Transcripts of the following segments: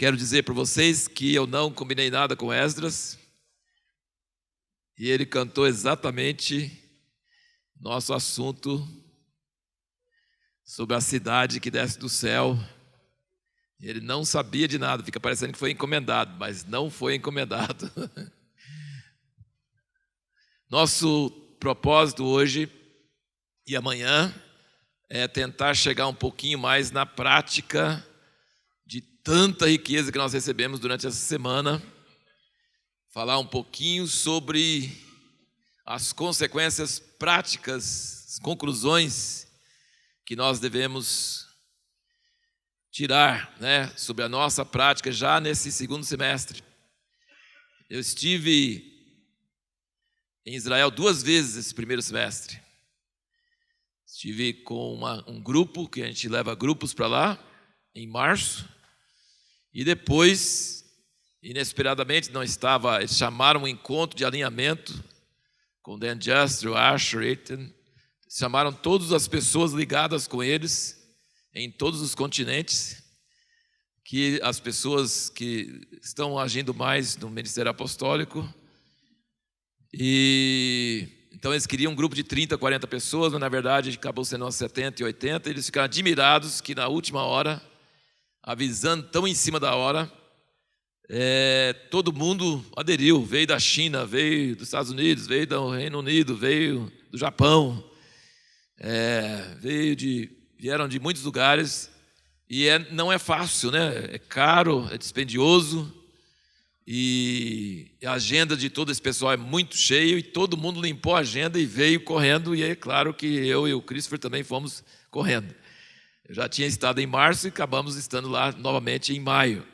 quero dizer para vocês que eu não combinei nada com Esdras, e ele cantou exatamente nosso assunto sobre a cidade que desce do céu. Ele não sabia de nada, fica parecendo que foi encomendado, mas não foi encomendado. Nosso propósito hoje e amanhã é tentar chegar um pouquinho mais na prática de tanta riqueza que nós recebemos durante essa semana, falar um pouquinho sobre as consequências práticas, as conclusões que nós devemos tirar, sobre a nossa prática já nesse segundo semestre. Eu estive em Israel 2 vezes esse primeiro semestre. Estive com um grupo, que a gente leva grupos para lá, em março, e depois, inesperadamente, eles chamaram um encontro de alinhamento com Dan Juster, Asher, Ethan, chamaram todas as pessoas ligadas com eles, em todos os continentes, que as pessoas que estão agindo mais no ministério apostólico, e então eles queriam um grupo de 30, 40 pessoas, mas na verdade acabou sendo umas 70 e 80, eles ficaram admirados que na última hora, avisando tão em cima da hora, todo mundo aderiu, veio da China, veio dos Estados Unidos, veio do Reino Unido, veio do Japão, vieram de muitos lugares, e não é fácil, é caro, é dispendioso, e a agenda de todo esse pessoal é muito cheia, e todo mundo limpou a agenda e veio correndo, e é claro que eu e o Christopher também fomos correndo. Eu já tinha estado em março e acabamos estando lá novamente em maio.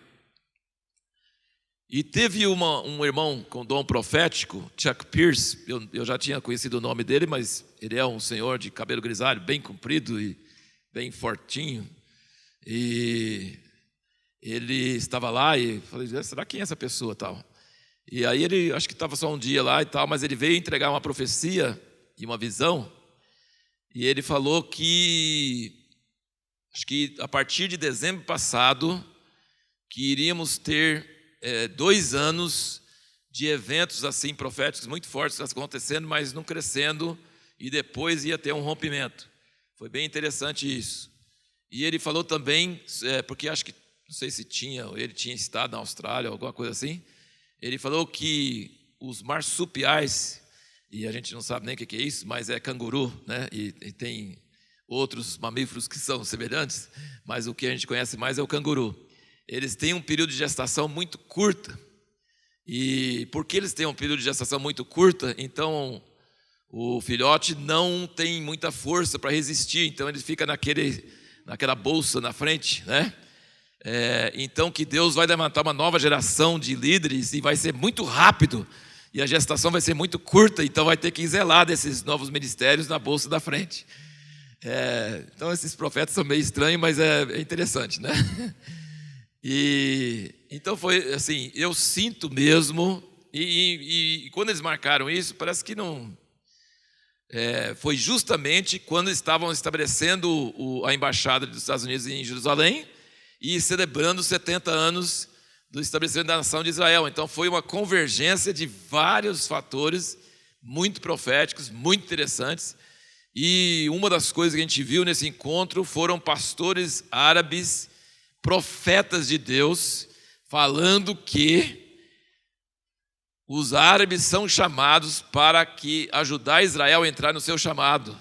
E teve um irmão com dom profético, Chuck Pierce, eu já tinha conhecido o nome dele, mas ele é um senhor de cabelo grisalho, bem comprido e bem fortinho, e ele estava lá e falei, será quem é essa pessoa tal? E aí ele, acho que estava só um dia lá e tal, mas ele veio entregar uma profecia e uma visão, e ele falou que, acho que a partir de dezembro passado, que iríamos ter 2 anos de eventos assim proféticos muito fortes acontecendo, mas não crescendo, e depois ia ter um rompimento. Foi bem interessante isso. E ele falou também, porque acho que, não sei se ele tinha estado na Austrália, alguma coisa assim, ele falou que os marsupiais, e a gente não sabe nem o que é isso, mas é canguru, e tem outros mamíferos que são semelhantes, mas o que a gente conhece mais é o canguru. Eles têm um período de gestação muito curta, e porque eles têm um período de gestação muito curta, então o filhote não tem muita força para resistir, então ele fica naquela bolsa na frente, então que Deus vai levantar uma nova geração de líderes e vai ser muito rápido, e a gestação vai ser muito curta, então vai ter que zelar desses novos ministérios na bolsa da frente. Então esses profetas são meio estranhos, mas é interessante, E então foi assim, eu sinto mesmo, e quando eles marcaram isso, parece que não... foi justamente quando estavam estabelecendo a embaixada dos Estados Unidos em Jerusalém e celebrando os 70 anos do estabelecimento da nação de Israel. Então foi uma convergência de vários fatores muito proféticos, muito interessantes, e uma das coisas que a gente viu nesse encontro foram pastores árabes, profetas de Deus, falando que os árabes são chamados para ajudar Israel a entrar no seu chamado.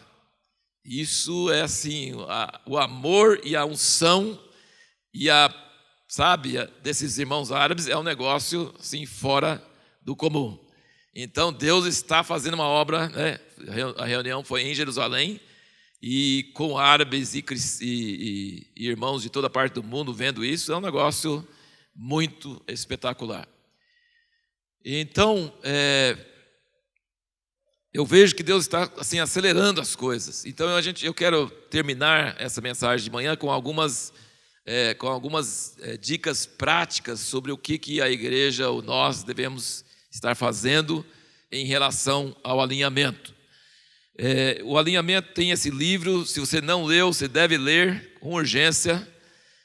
Isso é assim, o amor e a unção e desses irmãos árabes é um negócio assim fora do comum. Então Deus está fazendo uma obra, a reunião foi em Jerusalém, e com árabes e irmãos de toda parte do mundo vendo isso, é um negócio muito espetacular. Então, eu vejo que Deus está assim acelerando as coisas. Então eu quero terminar essa mensagem de manhã com algumas dicas práticas sobre o que a igreja ou nós devemos estar fazendo em relação ao alinhamento. O alinhamento tem esse livro, se você não leu, você deve ler com urgência.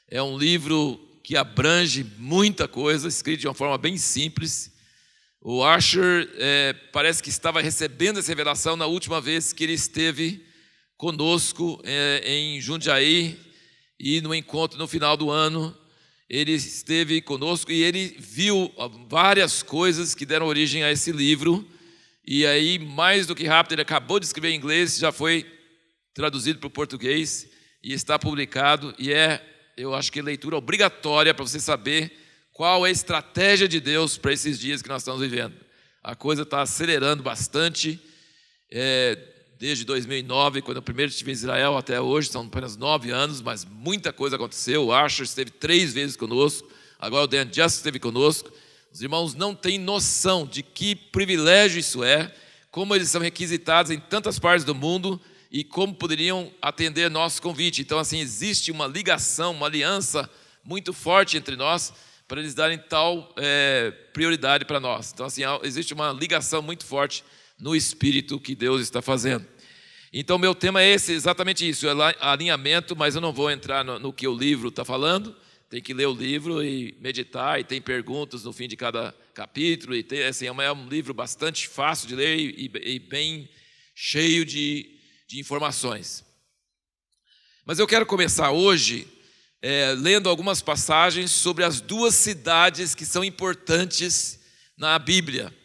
É um livro que abrange muita coisa, escrito de uma forma bem simples. O Asher parece que estava recebendo essa revelação na última vez que ele esteve conosco em Jundiaí, e no encontro no final do ano. Ele esteve conosco e ele viu várias coisas que deram origem a esse livro. E aí, mais do que rápido, ele acabou de escrever em inglês, já foi traduzido para o português e está publicado. E eu acho que leitura obrigatória para você saber qual é a estratégia de Deus para esses dias que nós estamos vivendo. A coisa está acelerando bastante. Desde 2009, quando eu primeiro estive em Israel, até hoje, são apenas 9 anos, mas muita coisa aconteceu. O Asher esteve 3 vezes conosco, agora o Dan Just esteve conosco. Os irmãos não têm noção de que privilégio isso é, como eles são requisitados em tantas partes do mundo e como poderiam atender nosso convite. Então, assim, existe uma ligação, uma aliança muito forte entre nós para eles darem tal prioridade para nós. Então, assim, existe uma ligação muito forte no Espírito que Deus está fazendo. Então, meu tema é exatamente isso, alinhamento, mas eu não vou entrar no que o livro está falando. Tem que ler o livro e meditar, e tem perguntas no fim de cada capítulo, e assim, é um livro bastante fácil de ler e bem cheio de informações. Mas eu quero começar hoje lendo algumas passagens sobre as 2 cidades que são importantes na Bíblia.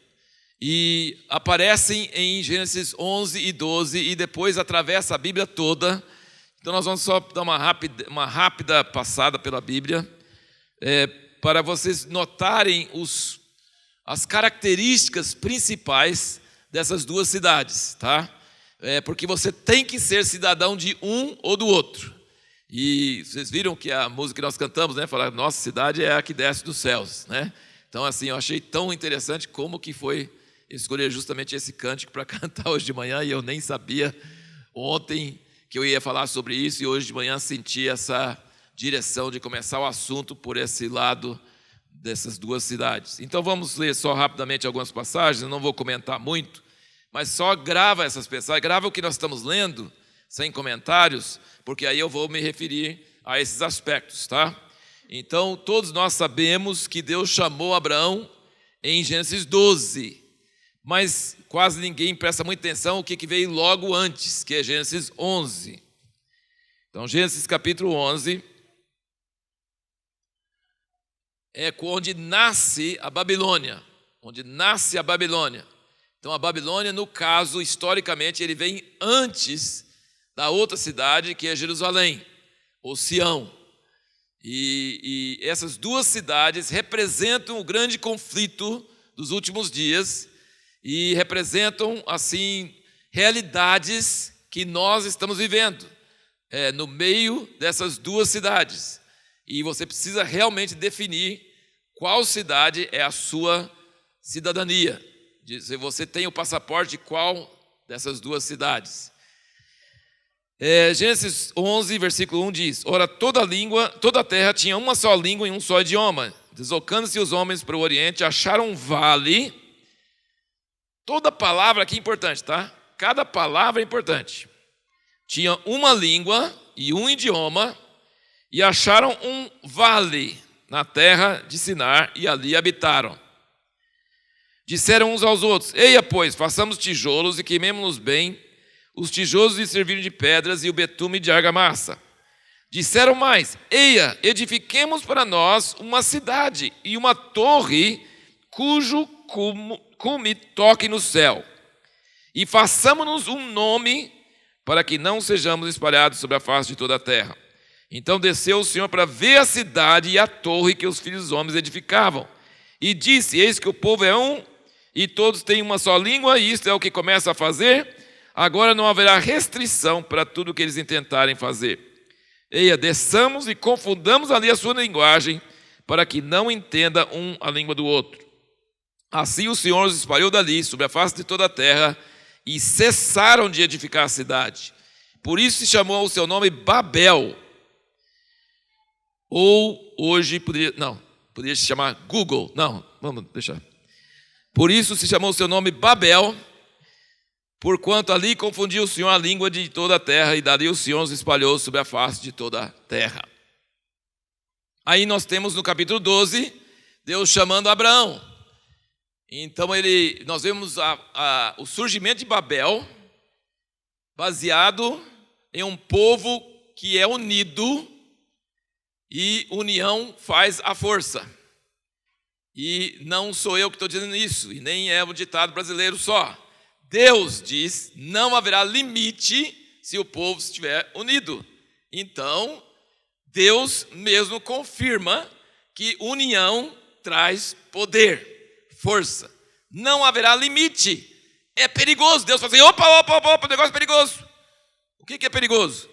E aparecem em Gênesis 11 e 12 e depois atravessa a Bíblia toda. Então nós vamos só dar uma rápida passada pela Bíblia para vocês notarem as características principais dessas 2 cidades, tá? Porque você tem que ser cidadão de um ou do outro. E vocês viram que a música que nós cantamos, né, fala, nossa cidade é a que desce dos céus, né? Então, assim, eu achei tão interessante como que foi escolher justamente esse cântico para cantar hoje de manhã, e eu nem sabia ontem que eu ia falar sobre isso, e hoje de manhã senti essa direção de começar o assunto por esse lado dessas 2 cidades. Então vamos ler só rapidamente algumas passagens, eu não vou comentar muito, mas só grava essas passagens, grava o que nós estamos lendo, sem comentários, porque aí eu vou me referir a esses aspectos, tá? Então, todos nós sabemos que Deus chamou Abraão em Gênesis 12, mas quase ninguém presta muita atenção o que veio logo antes, que é Gênesis 11. Então, Gênesis capítulo 11 é onde nasce a Babilônia, Então, a Babilônia, no caso, historicamente, ele vem antes da outra cidade, que é Jerusalém, ou Sião. E essas 2 cidades representam o grande conflito dos últimos dias e representam, assim, realidades que nós estamos vivendo no meio dessas 2 cidades. E você precisa realmente definir qual cidade é a sua cidadania. Se você tem o passaporte de qual dessas 2 cidades. Gênesis 11, versículo 1 diz: Ora, toda a terra tinha uma só língua e um só idioma. Deslocando-se os homens para o oriente, acharam um vale. Toda palavra aqui é importante, tá? Cada palavra é importante. Tinha uma língua e um idioma, e acharam um vale na terra de Sinar, e ali habitaram. Disseram uns aos outros: Eia, pois, façamos tijolos e queimemo-nos bem. Os tijolos lhe serviram de pedras e o betume de argamassa. Disseram mais: Eia, edifiquemos para nós uma cidade e uma torre cujo cume toque no céu. E façamo-nos um nome para que não sejamos espalhados sobre a face de toda a terra. Então desceu o Senhor para ver a cidade e a torre que os filhos dos homens edificavam. E disse: Eis que o povo é um e todos têm uma só língua, e isto é o que começa a fazer. Agora não haverá restrição para tudo o que eles intentarem fazer. Eia, desçamos e confundamos ali a sua linguagem, para que não entenda um a língua do outro. Assim o Senhor os espalhou dali, sobre a face de toda a terra, e cessaram de edificar a cidade. Por isso se chamou o seu nome Babel. Ou hoje poderia se chamar Google. Não, vamos deixar. Por isso se chamou o seu nome Babel, porquanto ali confundiu o Senhor a língua de toda a terra, e dali o Senhor os espalhou sobre a face de toda a terra. Aí nós temos no capítulo 12, Deus chamando Abraão. Então nós vemos o surgimento de Babel, baseado em um povo que é unido, e união faz a força. E não sou eu que estou dizendo isso, e nem é um ditado brasileiro só. Deus diz, não haverá limite se o povo estiver unido. Então, Deus mesmo confirma que união traz poder, força. Não haverá limite. É perigoso. Deus fala assim, opa, o negócio é perigoso. O que é perigoso?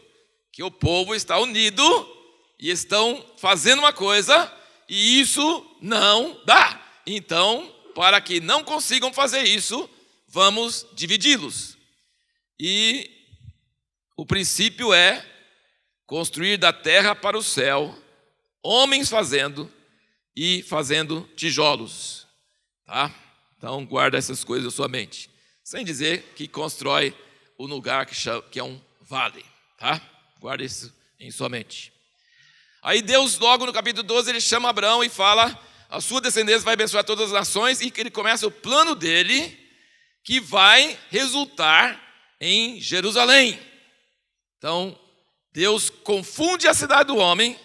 Que o povo está unido e estão fazendo uma coisa e isso não dá. Então, para que não consigam fazer isso, vamos dividi-los. E o princípio é construir da terra para o céu, homens fazendo e fazendo tijolos. Tá? Então, guarda essas coisas na sua mente. Sem dizer que constrói o lugar que é um vale. Tá? Guarda isso em sua mente. Aí Deus, logo no capítulo 12, ele chama Abraão e fala, a sua descendência vai abençoar todas as nações, e que ele começa o plano dele, que vai resultar em Jerusalém. Então, Deus confunde a cidade do homem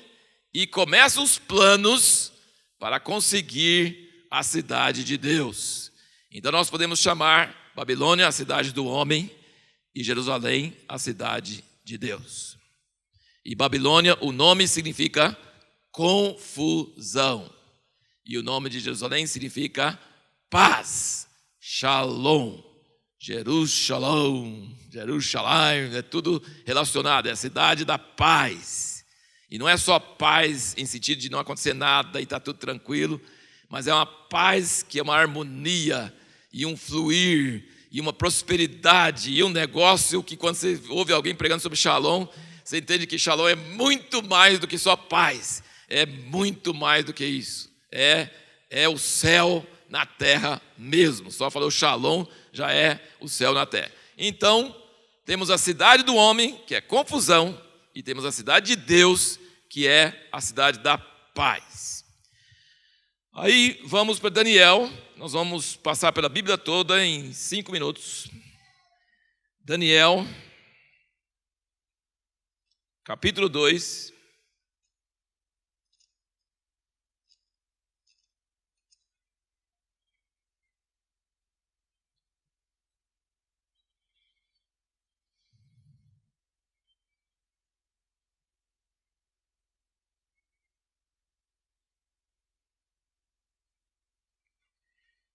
e começa os planos para conseguir a cidade de Deus. Então nós podemos chamar Babilônia a cidade do homem e Jerusalém a cidade de Deus. E Babilônia, o nome significa confusão. E o nome de Jerusalém significa paz, shalom, Jerusalém, é tudo relacionado, é a cidade da paz. E não é só paz em sentido de não acontecer nada e está tudo tranquilo, mas é uma paz que é uma harmonia e um fluir e uma prosperidade e um negócio que quando você ouve alguém pregando sobre shalom, você entende que shalom é muito mais do que só paz, é muito mais do que isso, é o céu na terra mesmo. Só falou shalom, já é o céu na terra. Então, temos a cidade do homem, que é confusão, e temos a cidade de Deus, que é a cidade da paz. Aí vamos para Daniel, nós vamos passar pela Bíblia toda em 5 minutos. Daniel, capítulo 2.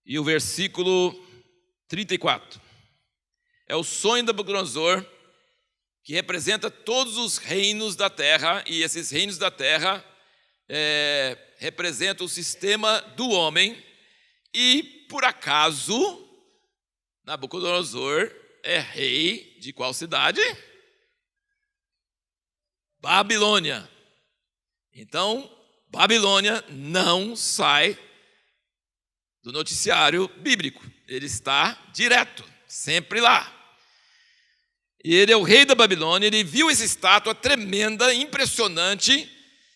E o versículo 34. É o sonho de Nabucodonosor, que representa todos os reinos da terra, e esses reinos da terra representam o sistema do homem, e por acaso Nabucodonosor é rei de qual cidade? Babilônia. Então, Babilônia não sai do noticiário bíblico, ele está direto, sempre lá. E ele é o rei da Babilônia, ele viu essa estátua tremenda, impressionante,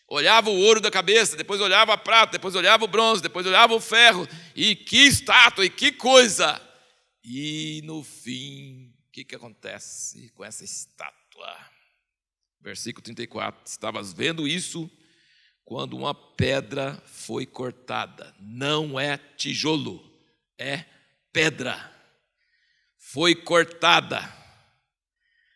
olhava o ouro da cabeça, depois olhava a prata, depois olhava o bronze, depois olhava o ferro, e que estátua, e que coisa! E no fim, o que acontece com essa estátua? Versículo 34, estavas vendo isso quando uma pedra foi cortada, não é tijolo, é pedra, foi cortada,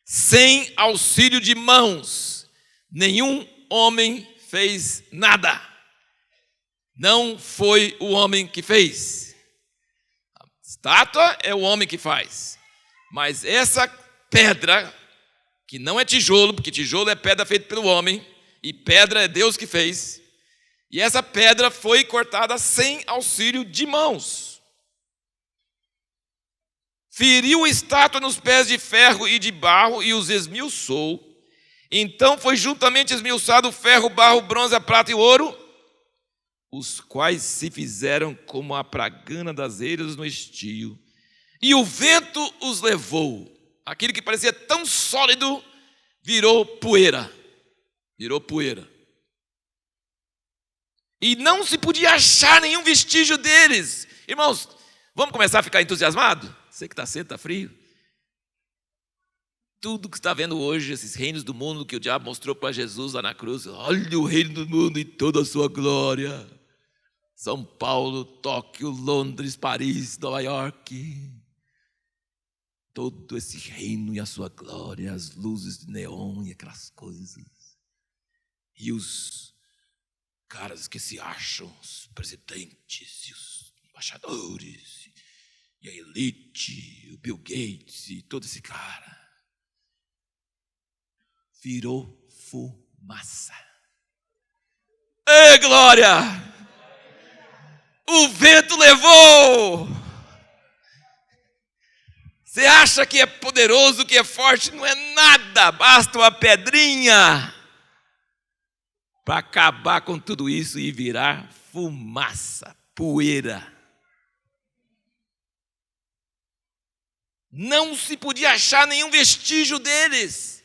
sem auxílio de mãos, nenhum homem fez nada, não foi o homem que fez, a estátua é o homem que faz, mas essa pedra, que não é tijolo, porque tijolo é pedra feita pelo homem, e pedra é Deus que fez, e essa pedra foi cortada sem auxílio de mãos. Feriu a estátua nos pés de ferro e de barro e os esmiuçou. Então foi juntamente esmiuçado o ferro, o barro, o bronze, a prata e o ouro, os quais se fizeram como a pragana das eiras no estio. E o vento os levou. Aquilo que parecia tão sólido virou poeira. Virou poeira. e não se podia achar nenhum vestígio deles. Irmãos, vamos começar a ficar entusiasmados? Você que está cedo, está frio. Tudo que está vendo hoje, esses reinos do mundo que o diabo mostrou para Jesus lá na cruz, olha o reino do mundo em toda a sua glória. São Paulo, Tóquio, Londres, Paris, Nova York. Todo esse reino e a sua glória, as luzes de neon e aquelas coisas. E os caras que se acham os presidentes e os embaixadores, e a elite, o Bill Gates e todo esse cara. Virou fumaça. Ei, glória! O vento levou! Você acha que é poderoso, que é forte? Não é nada, basta uma pedrinha para acabar com tudo isso e virar fumaça, poeira. Não se podia achar nenhum vestígio deles.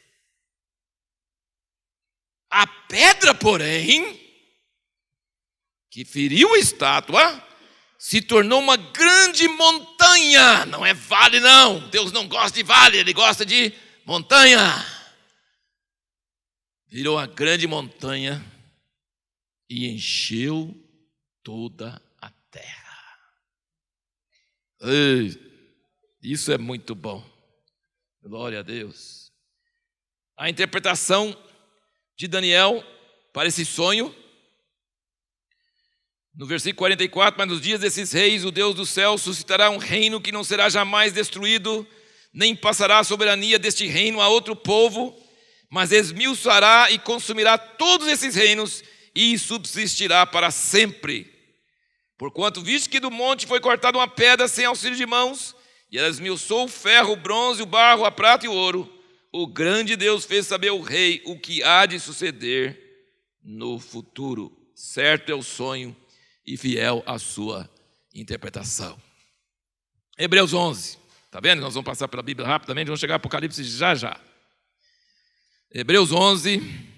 A pedra, porém, que feriu a estátua, se tornou uma grande montanha. Não é vale, não. Deus não gosta de vale, Ele gosta de montanha. Virou uma grande montanha e encheu toda a terra. Ei, isso é muito bom. Glória a Deus. A interpretação de Daniel para esse sonho, no versículo 44, mas nos dias desses reis, o Deus do céu suscitará um reino que não será jamais destruído, nem passará a soberania deste reino a outro povo, mas esmiuçará e consumirá todos esses reinos e subsistirá para sempre. Porquanto, visto que do monte foi cortada uma pedra sem auxílio de mãos, e ela esmiuçou o ferro, o bronze, o barro, a prata e o ouro, o grande Deus fez saber ao rei o que há de suceder no futuro. Certo é o sonho e fiel a sua interpretação. Hebreus 11. Está vendo? Nós vamos passar pela Bíblia rapidamente, vamos chegar a Apocalipse já já. Hebreus 11.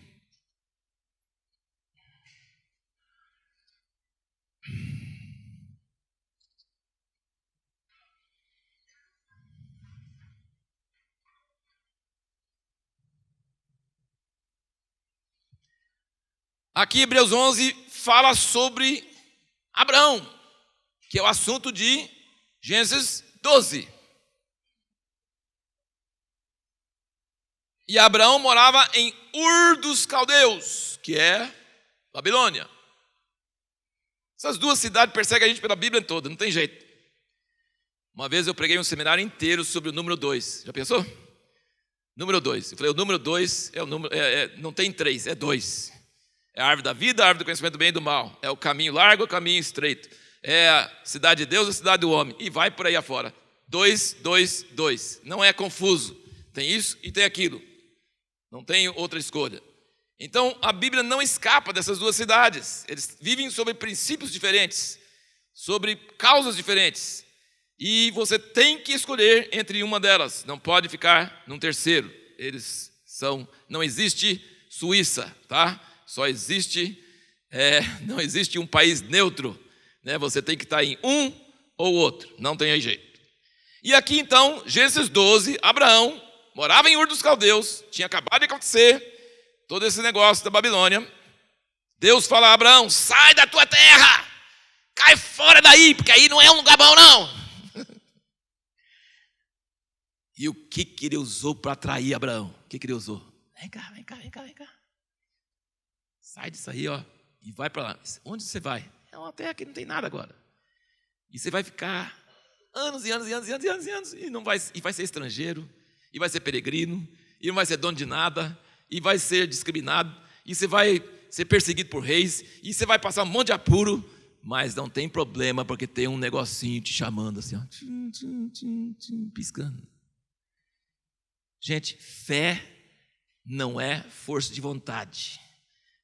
Aqui Hebreus 11 fala sobre Abraão, que é o assunto de Gênesis 12. E Abraão morava em Ur dos Caldeus, que é Babilônia. Essas duas cidades perseguem a gente pela Bíblia toda, não tem jeito. Uma vez eu preguei um seminário inteiro sobre o número 2. Já pensou? Número 2. Eu falei, o número 2 é o número, não tem 3, é 2. É a árvore da vida, a árvore do conhecimento do bem e do mal. É o caminho largo, o caminho estreito. É a cidade de Deus, a cidade do homem. E vai por aí afora. 2, 2, 2. Não é confuso. Tem isso e tem aquilo. Não tem outra escolha. Então, a Bíblia não escapa dessas duas cidades. Eles vivem sobre princípios diferentes, sobre causas diferentes. E você tem que escolher entre uma delas. Não pode ficar num terceiro. Eles são... Não existe Suíça, tá? Só existe... não existe um país neutro. Né? Você tem que estar em um ou outro. Não tem aí jeito. E aqui, então, Gênesis 12, Abraão morava em Ur dos Caldeus. Tinha acabado de acontecer todo esse negócio da Babilônia. Deus fala a Abraão, sai da tua terra, cai fora daí, porque aí não é um lugar bom não. E o que ele usou para atrair Abraão? O que ele usou? Vem cá, vem cá, vem cá, vem cá. Sai disso aí, ó, e vai para lá. Onde você vai? É uma terra que não tem nada agora. E você vai ficar anos e anos e anos e anos e anos e anos e vai ser estrangeiro, e vai ser peregrino, e não vai ser dono de nada, e vai ser discriminado, e você vai ser perseguido por reis, e você vai passar um monte de apuro, mas não tem problema, porque tem um negocinho te chamando assim, ó, piscando. Gente, fé não é força de vontade.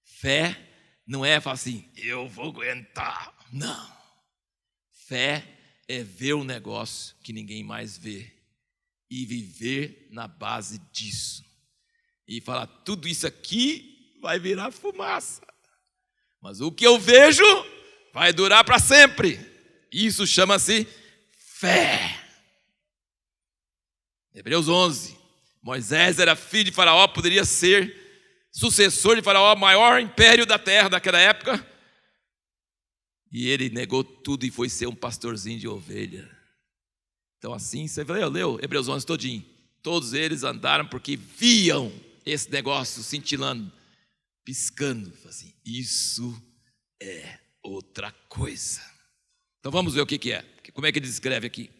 Fé não é falar assim, eu vou aguentar. Não. Fé é ver um negócio que ninguém mais vê e viver na base disso. E falar, tudo isso aqui vai virar fumaça. mas o que eu vejo vai durar para sempre. Isso chama-se fé. Hebreus 11. Moisés era filho de Faraó, poderia ser sucessor de Faraó, maior império da terra daquela época. E ele negou tudo e foi ser um pastorzinho de ovelha. Então assim, você leu Hebreus 11 todinho. Todos eles andaram porque viam esse negócio cintilando, piscando. Assim, isso é outra coisa. Então vamos ver o que é. Como é que ele descreve aqui?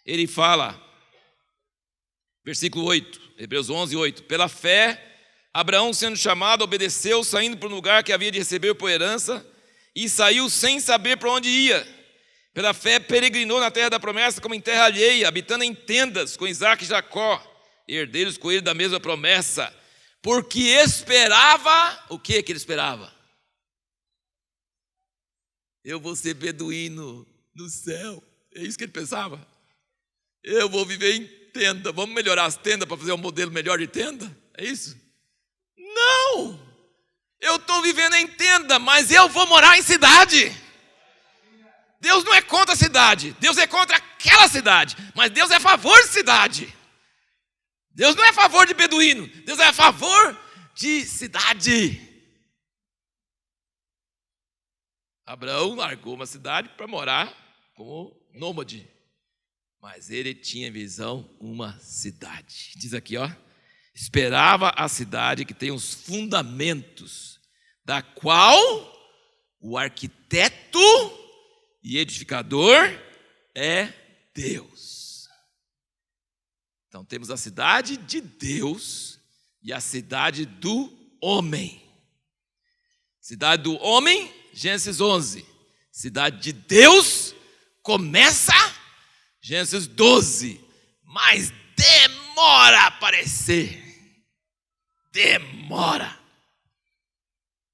Ele fala, versículo 8, Hebreus 11, 8. Pela fé, Abraão, sendo chamado, obedeceu, saindo para um lugar que havia de receber por herança, e saiu sem saber para onde ia. Pela fé, peregrinou na terra da promessa como em terra alheia, habitando em tendas com Isaque e Jacó, herdeiros com ele da mesma promessa, porque esperava, o que ele esperava? Eu vou ser beduíno no céu. É isso que ele pensava. Eu vou viver em tenda. Vamos melhorar as tendas para fazer um modelo melhor de tenda? É isso? Não! Eu estou vivendo em tenda, mas eu vou morar em cidade. Deus não é contra a cidade. Deus é contra aquela cidade. Mas Deus é a favor de cidade. Deus não é a favor de beduíno. Deus é a favor de cidade. Abraão largou uma cidade para morar como nômade. Mas ele tinha visão uma cidade. Diz aqui, ó. Esperava a cidade que tem os fundamentos, da qual o arquiteto e edificador é Deus. Então temos a cidade de Deus e a cidade do homem. Cidade do homem, Gênesis 11. Cidade de Deus começa Gênesis 12, mas demora a aparecer. Demora.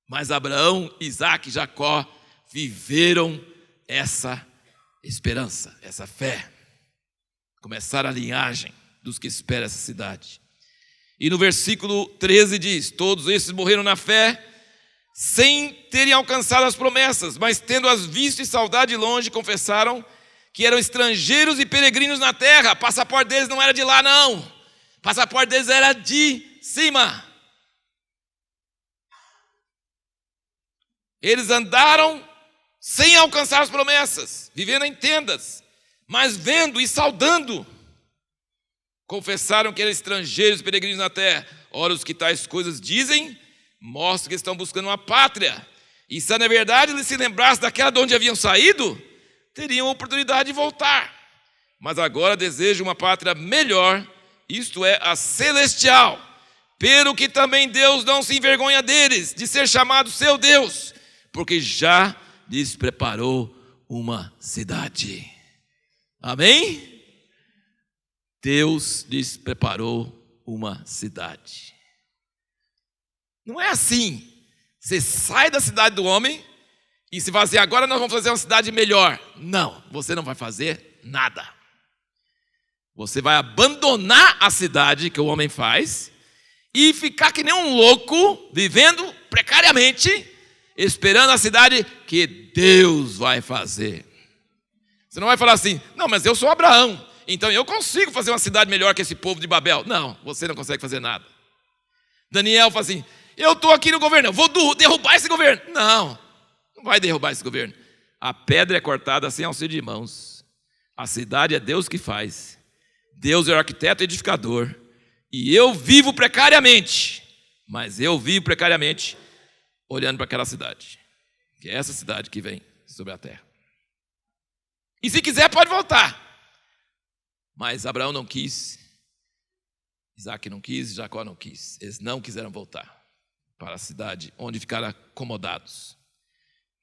Mas Abraão, Isaque e Jacó viveram essa esperança, essa fé. Começaram a linhagem dos que esperam essa cidade. E no versículo 13 diz: todos esses morreram na fé, sem terem alcançado as promessas, mas tendo-as visto e saudade de longe, confessaram que eram estrangeiros e peregrinos na terra. O passaporte deles não era de lá, não. O passaporte deles era de cima. Eles andaram sem alcançar as promessas, vivendo em tendas, mas vendo e saudando. Confessaram que eram estrangeiros e peregrinos na terra. Ora, os que tais coisas dizem, mostram que estão buscando uma pátria. E se na verdade eles se lembrassem daquela de onde haviam saído, teriam a oportunidade de voltar. Mas agora desejam uma pátria melhor, isto é, a celestial. Pelo que também Deus não se envergonha deles, de ser chamado seu Deus, porque já lhes preparou uma cidade. Amém? Deus lhes preparou uma cidade. Não é assim. Você sai da cidade do homem e se vai dizer, agora nós vamos fazer uma cidade melhor. Não, você não vai fazer nada. Você vai abandonar a cidade que o homem faz e ficar que nem um louco, vivendo precariamente, esperando a cidade que Deus vai fazer. Você não vai falar assim, não, mas eu sou Abraão, então eu consigo fazer uma cidade melhor que esse povo de Babel. Não, você não consegue fazer nada. Daniel fala assim, eu estou aqui no governo, eu vou derrubar esse governo. Não, não vai derrubar esse governo. A pedra é cortada sem auxílio de mãos. A cidade é Deus que faz. Deus é o arquiteto e edificador. E eu vivo precariamente, mas eu vivo precariamente olhando para aquela cidade, que é essa cidade que vem sobre a terra. E se quiser pode voltar. Mas Abraão não quis, Isaque não quis, Jacó não quis. Eles não quiseram voltar para a cidade onde ficaram acomodados.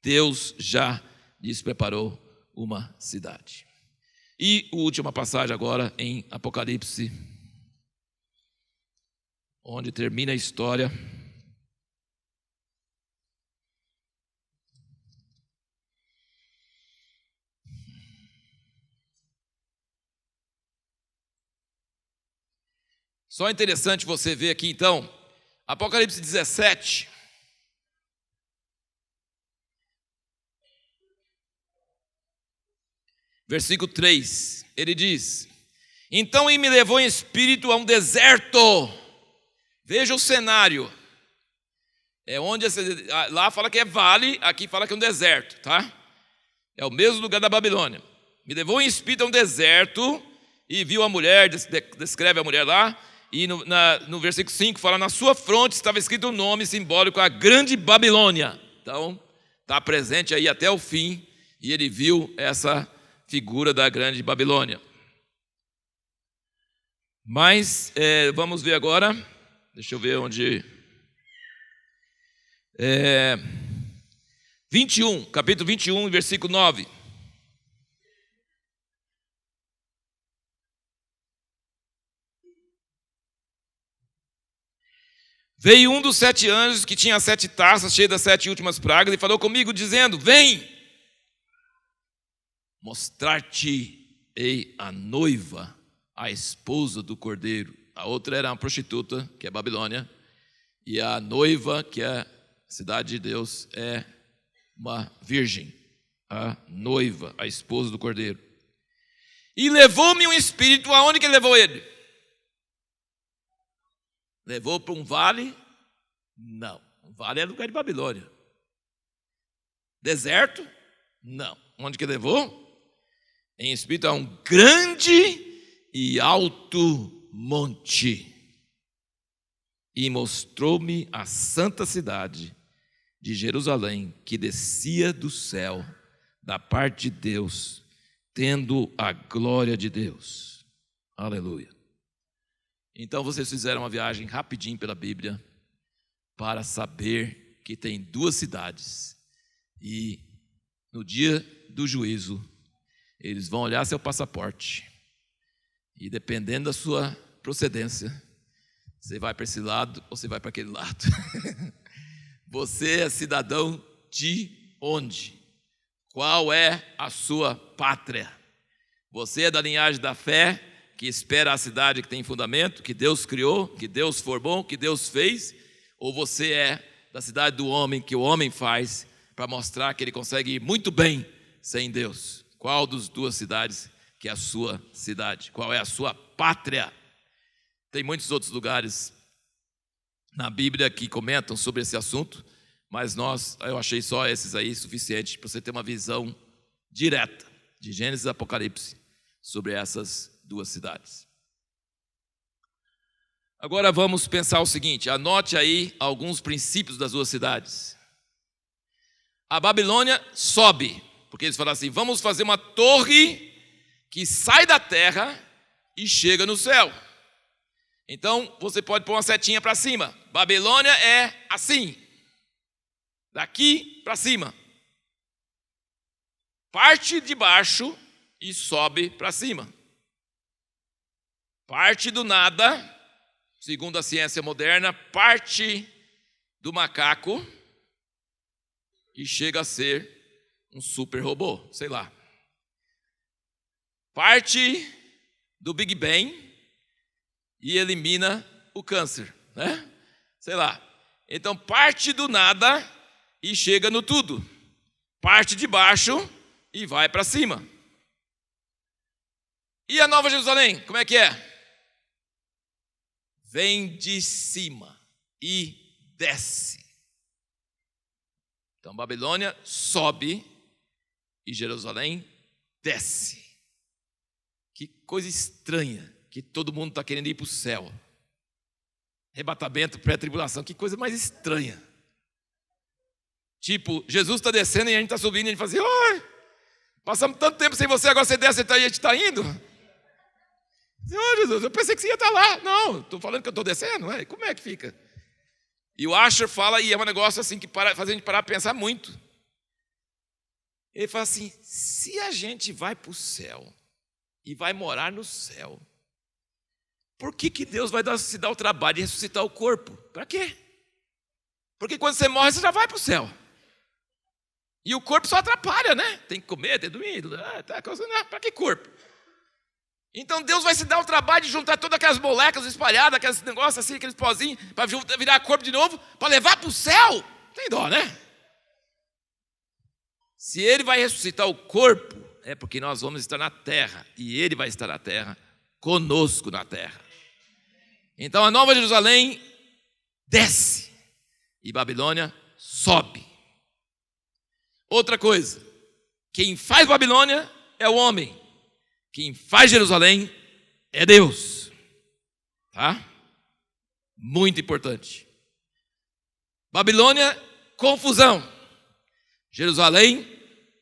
Deus já lhes preparou uma cidade. E a última passagem agora em Apocalipse, onde termina a história. Só interessante você ver aqui então, Apocalipse 17. versículo 3, ele diz: então ele me levou em espírito a um deserto. Veja o cenário. Lá fala que é vale, aqui fala que é um deserto, tá? É o mesmo lugar da Babilônia. Me levou em espírito a um deserto e viu a mulher, descreve a mulher lá, e no versículo 5 fala: na sua fronte estava escrito um nome simbólico, a Grande Babilônia. Então, está presente aí até o fim, e ele viu essa figura da Grande Babilônia. Mas, vamos ver agora, deixa eu ver onde... 21, capítulo 21, versículo 9. Veio um dos 7 anjos que tinha 7 taças cheias das 7 últimas pragas e falou comigo, dizendo: vem, mostrar-te-ei a noiva, a esposa do Cordeiro. A outra era uma prostituta, que é Babilônia, e a noiva, que é a cidade de Deus, é uma virgem, a noiva, a esposa do Cordeiro. E levou-me um espírito. Aonde que ele levou ele? Levou para um vale? Não, um vale é lugar de Babilônia. Deserto? Não. Onde que ele levou? Em espírito a um grande e alto monte, e mostrou-me a santa cidade de Jerusalém, que descia do céu, da parte de Deus, tendo a glória de Deus. Aleluia. Então vocês fizeram uma viagem rapidinho pela Bíblia para saber que tem 2 cidades, e no dia do juízo eles vão olhar seu passaporte, e dependendo da sua procedência, você vai para esse lado ou você vai para aquele lado. Você é cidadão de onde? Qual é a sua pátria? Você é da linhagem da fé, que espera a cidade que tem fundamento, que Deus criou, que Deus formou, que Deus fez? Ou você é da cidade do homem, que o homem faz para mostrar que ele consegue ir muito bem sem Deus? Qual das 2 cidades que é a sua cidade? Qual é a sua pátria? Tem muitos outros lugares na Bíblia que comentam sobre esse assunto, mas eu achei só esses aí suficiente para você ter uma visão direta de Gênesis e Apocalipse sobre essas 2 cidades. Agora vamos pensar o seguinte, anote aí alguns princípios das 2 cidades. A Babilônia sobe, porque eles falam assim: vamos fazer uma torre que sai da terra e chega no céu. Então, você pode pôr uma setinha para cima. Babilônia é assim, daqui para cima. Parte de baixo e sobe para cima. Parte do nada, segundo a ciência moderna, parte do macaco e chega a ser um super robô, sei lá. Parte do Big Bang e elimina o câncer, né? Sei lá. Então, parte do nada e chega no tudo. Parte de baixo e vai para cima. E a Nova Jerusalém, como é que é? Vem de cima e desce. Então, Babilônia sobe e Jerusalém desce. Que coisa estranha, que todo mundo está querendo ir para o céu. Arrebatamento, pré-tribulação, que coisa mais estranha. Tipo, Jesus está descendo e a gente está subindo, e a gente fala assim: oi, passamos tanto tempo sem você, agora você desce e a gente está indo. Senhor Jesus, eu pensei que você ia estar lá. Não, estou falando que eu estou descendo, como é que fica? E o Asher fala, e é um negócio assim que faz a gente parar para pensar muito. Ele fala assim: se a gente vai para o céu e vai morar no céu, por que Deus vai se dar o trabalho de ressuscitar o corpo? Para quê? Porque quando você morre, você já vai para o céu. E o corpo só atrapalha, né? Tem que comer, tem que dormir. Para que corpo? Então Deus vai se dar o trabalho de juntar todas aquelas moléculas espalhadas, aqueles negócios assim, aqueles pozinhos, para virar corpo de novo, para levar para o céu. Tem dó, né? Se ele vai ressuscitar o corpo, É porque nós vamos estar na terra e ele vai estar na terra, conosco na terra. Então a Nova Jerusalém desce e Babilônia sobe. Outra coisa, quem faz Babilônia é o homem, quem faz Jerusalém é Deus. Tá? Muito importante. Babilônia, confusão. Jerusalém,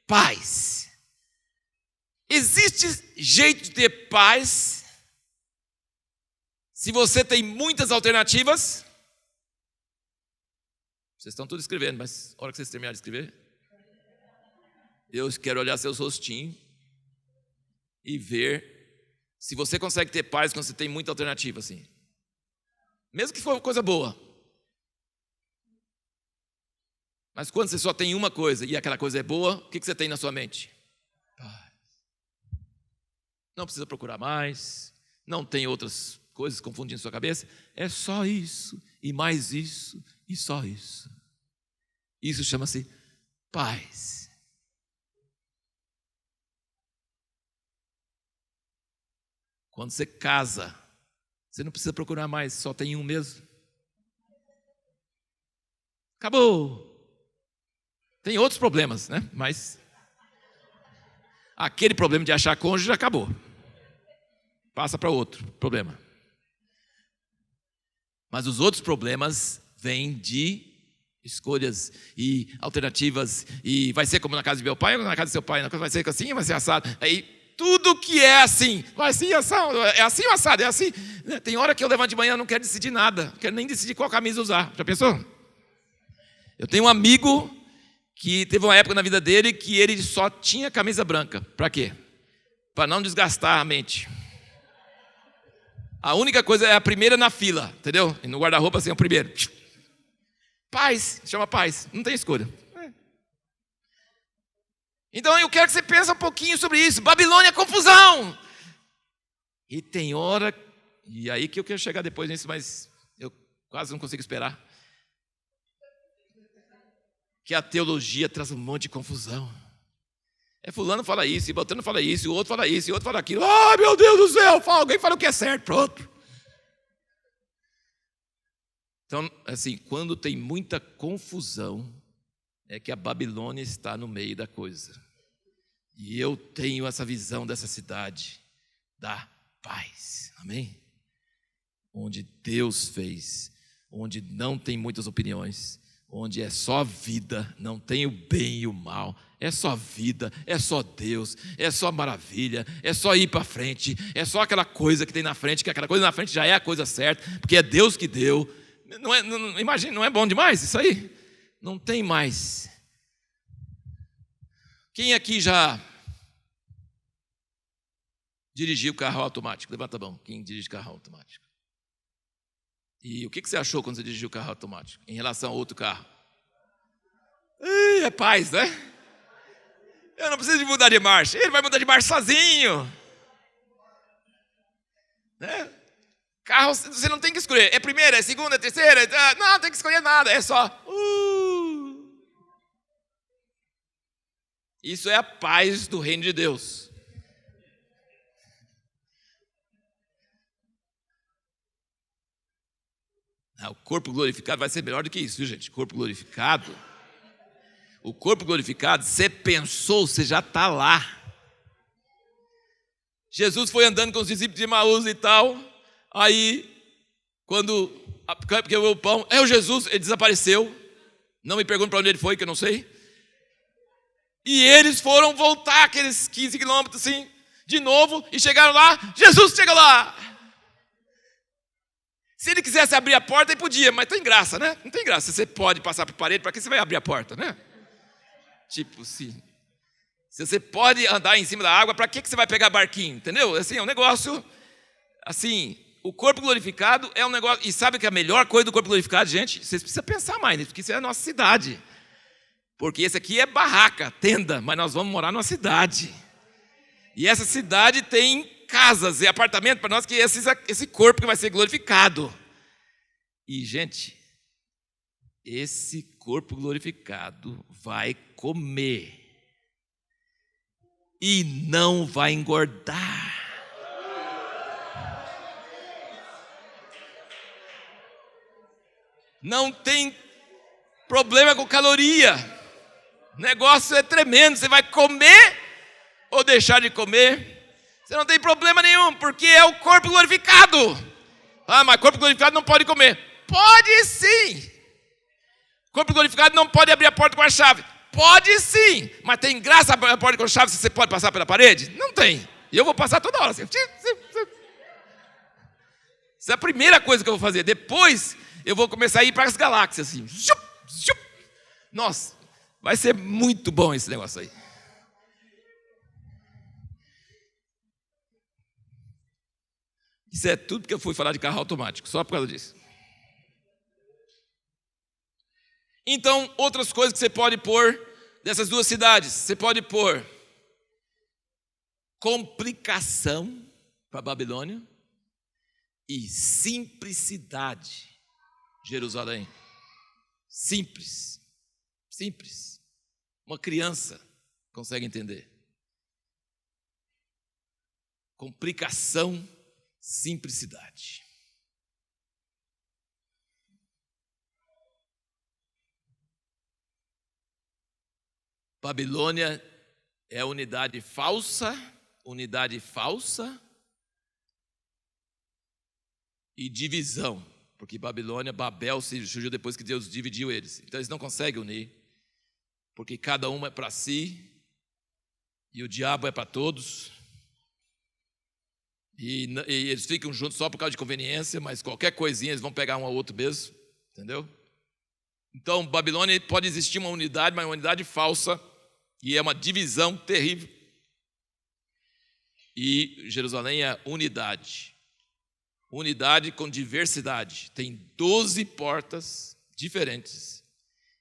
paz. Existe jeito de ter paz se você tem muitas alternativas? Vocês estão tudo escrevendo, mas na hora que vocês terminarem de escrever, eu quero olhar seus rostinhos e ver se você consegue ter paz quando você tem muita alternativa, assim. Mesmo que for uma coisa boa. Mas quando você só tem uma coisa e aquela coisa é boa, o que você tem na sua mente? Paz. Não precisa procurar mais, não tem outras coisas confundindo sua cabeça. É só isso, e mais isso, e só isso. Isso chama-se paz. Quando você casa, você não precisa procurar mais, só tem um mesmo. Acabou. Tem outros problemas, né? Mas aquele problema de achar cônjuge já acabou. Passa para outro problema. Mas os outros problemas vêm de escolhas e alternativas. E vai ser como na casa de meu pai, ou na casa do seu pai, vai ser assim, vai ser assado. Aí tudo que é assim, vai ser assado, é assim ou assado, é assim. Tem hora que eu levanto de manhã e não quero decidir nada, não quero nem decidir qual camisa usar. Já pensou? Eu tenho um amigo que teve uma época na vida dele que ele só tinha camisa branca. Para quê? Para não desgastar a mente. A única coisa é a primeira na fila, entendeu? E no guarda-roupa assim é o primeiro. Paz, chama paz, não tem escolha. Então eu quero que você pense um pouquinho sobre isso. Babilônia é confusão. E tem hora, e aí que eu quero chegar depois nisso, mas eu quase não consigo esperar. Que a teologia traz um monte de confusão. Fulano fala isso, e Beltrano fala isso, e o outro fala isso, e o outro fala aquilo. Ai, meu Deus do céu, alguém fala o que é certo, pronto. Então, assim, quando tem muita confusão, é que a Babilônia está no meio da coisa. E eu tenho essa visão dessa cidade, da paz, amém? Onde Deus fez, onde não tem muitas opiniões, onde é só vida, não tem o bem e o mal, é só vida, é só Deus, é só maravilha, é só ir para frente, é só aquela coisa que tem na frente, que aquela coisa na frente já é a coisa certa, porque é Deus que deu. Imagina, não é bom demais isso aí? Não tem mais. Quem aqui já dirigiu carro automático? Levanta a mão, quem dirige carro automático. E o que você achou quando você dirigiu o carro automático em relação a outro carro? É paz, né? Eu não preciso de mudar de marcha, ele vai mudar de marcha sozinho. Né? Carro, você não tem que escolher, é primeira, é segunda, é terceira, não tem que escolher nada, é só. Isso é a paz do reino de Deus. O corpo glorificado vai ser melhor do que isso, viu, gente? Corpo glorificado. O corpo glorificado, você pensou, você já está lá. Jesus foi andando com os discípulos de Emaús e tal. Aí, quando o pão, é o Jesus, ele desapareceu. Não me pergunte para onde ele foi, que eu não sei. E eles foram voltar aqueles 15 quilômetros assim, de novo, e chegaram lá, Jesus chega lá. Se ele quisesse abrir a porta, ele podia, mas tem graça, né? Não tem graça. Você pode passar por parede, para que você vai abrir a porta, né? Tipo, se você pode andar em cima da água, para que você vai pegar barquinho, entendeu? Assim, é um negócio, assim, o corpo glorificado é um negócio, e sabe que a melhor coisa do corpo glorificado, gente, vocês precisam pensar mais nisso, porque isso é a nossa cidade. Porque esse aqui é barraca, tenda, mas nós vamos morar numa cidade. E essa cidade tem casas e apartamentos para nós, que é esse corpo que vai ser glorificado. E, gente, esse corpo glorificado vai comer. e não vai engordar. Não tem problema com caloria. O negócio é tremendo. Você vai comer ou deixar de comer, você não tem problema nenhum, porque é o corpo glorificado. Ah, mas corpo glorificado não pode comer. Pode sim. Corpo glorificado não pode abrir a porta com a chave. Pode sim. Mas tem graça abrir a porta com a chave se você pode passar pela parede? Não tem. E eu vou passar toda hora assim. Essa é a primeira coisa que eu vou fazer. Depois eu vou começar a ir para as galáxias assim. Nossa, vai ser muito bom esse negócio aí. Isso é tudo porque eu fui falar de carro automático, só por causa disso. Então, outras coisas que você pode pôr dessas duas cidades. Você pode pôr complicação para Babilônia e simplicidade, Jerusalém. Simples. Simples. Uma criança consegue entender. Complicação, simplicidade. Babilônia é unidade falsa e divisão, porque Babel surgiu depois que Deus dividiu eles. Então eles não conseguem unir, porque cada um é para si e o diabo é para todos. E eles ficam juntos só por causa de conveniência, mas qualquer coisinha eles vão pegar um ao outro mesmo, entendeu? Então, Babilônia pode existir uma unidade, mas uma unidade falsa, e é uma divisão terrível. E Jerusalém é unidade. Unidade com diversidade. Tem 12 portas diferentes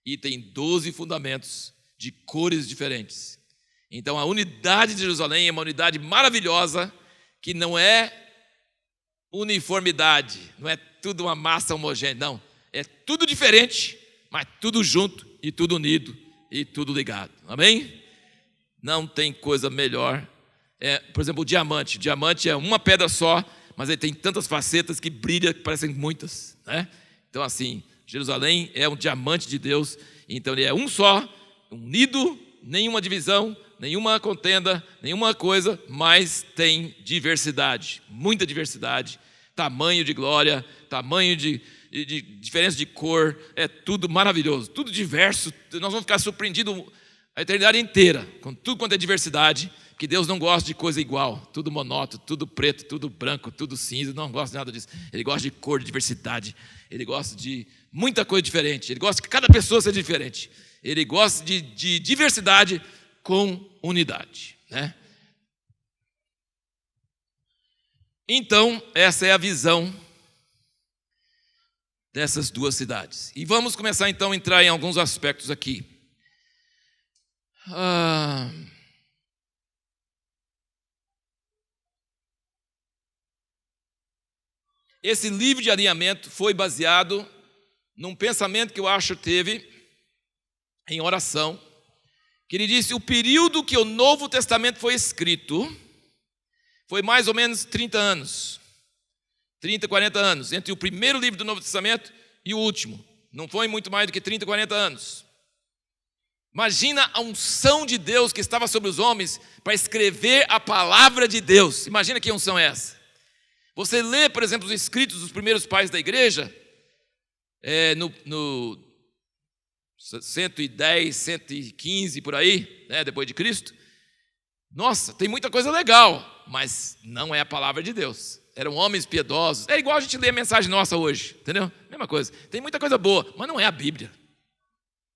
e tem 12 fundamentos de cores diferentes. Então, a unidade de Jerusalém é uma unidade maravilhosa, que não é uniformidade, não é tudo uma massa homogênea, não. É tudo diferente, mas tudo junto e tudo unido e tudo ligado. Amém? Não tem coisa melhor. Por exemplo, o diamante. O diamante é uma pedra só, mas ele tem tantas facetas que brilha que parecem muitas, né? Então, assim, Jerusalém é um diamante de Deus. Então, ele é um só, unido, nenhuma divisão, nenhuma contenda, nenhuma coisa, mas tem diversidade, muita diversidade, tamanho de glória, tamanho de diferença de cor, é tudo maravilhoso, tudo diverso. Nós vamos ficar surpreendidos a eternidade inteira com tudo quanto é diversidade, que Deus não gosta de coisa igual, tudo monótono, tudo preto, tudo branco, tudo cinza, não gosta de nada disso. Ele gosta de cor, de diversidade, ele gosta de muita coisa diferente, ele gosta que cada pessoa seja diferente, ele gosta de diversidade com unidade, né? Então, essa é a visão dessas duas cidades. E vamos começar então a entrar em alguns aspectos aqui. Esse livro de alinhamento foi baseado num pensamento que eu acho teve em oração, que ele disse: o período que o Novo Testamento foi escrito foi mais ou menos 30 anos, 30, 40 anos, entre o primeiro livro do Novo Testamento e o último. Não foi muito mais do que 30, 40 anos. Imagina a unção de Deus que estava sobre os homens para escrever a palavra de Deus. Imagina que unção é essa. Você lê, por exemplo, os escritos dos primeiros pais da igreja, no 110, 115 por aí, né, depois de Cristo. Nossa, tem muita coisa legal, mas não é a palavra de Deus. Eram homens piedosos. É igual a gente lê a mensagem nossa hoje, entendeu? Mesma coisa. Tem muita coisa boa, mas não é a Bíblia.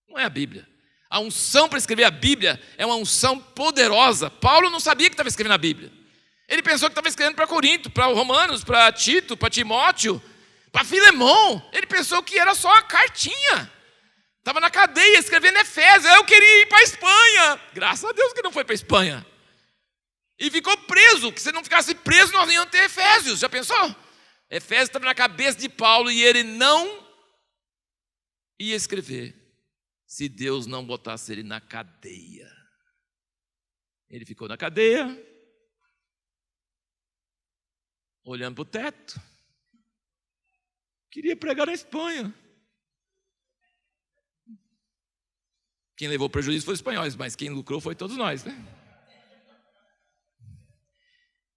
Não é a Bíblia. A unção para escrever a Bíblia é uma unção poderosa. Paulo não sabia que estava escrevendo a Bíblia. Ele pensou que estava escrevendo para Corinto, para Romanos, para Tito, para Timóteo, para Filemão. Ele pensou que era só a cartinha. Estava na cadeia escrevendo Efésios. Eu queria ir para a Espanha. Graças a Deus que não foi para a Espanha. E ficou preso. Que se não ficasse preso, nós não íamos ter Efésios. Já pensou? Efésios estava na cabeça de Paulo e ele não ia escrever se Deus não botasse ele na cadeia. Ele ficou na cadeia, olhando para o teto. Queria pregar na Espanha. Quem levou prejuízo foi os espanhóis, mas quem lucrou foi todos nós, né?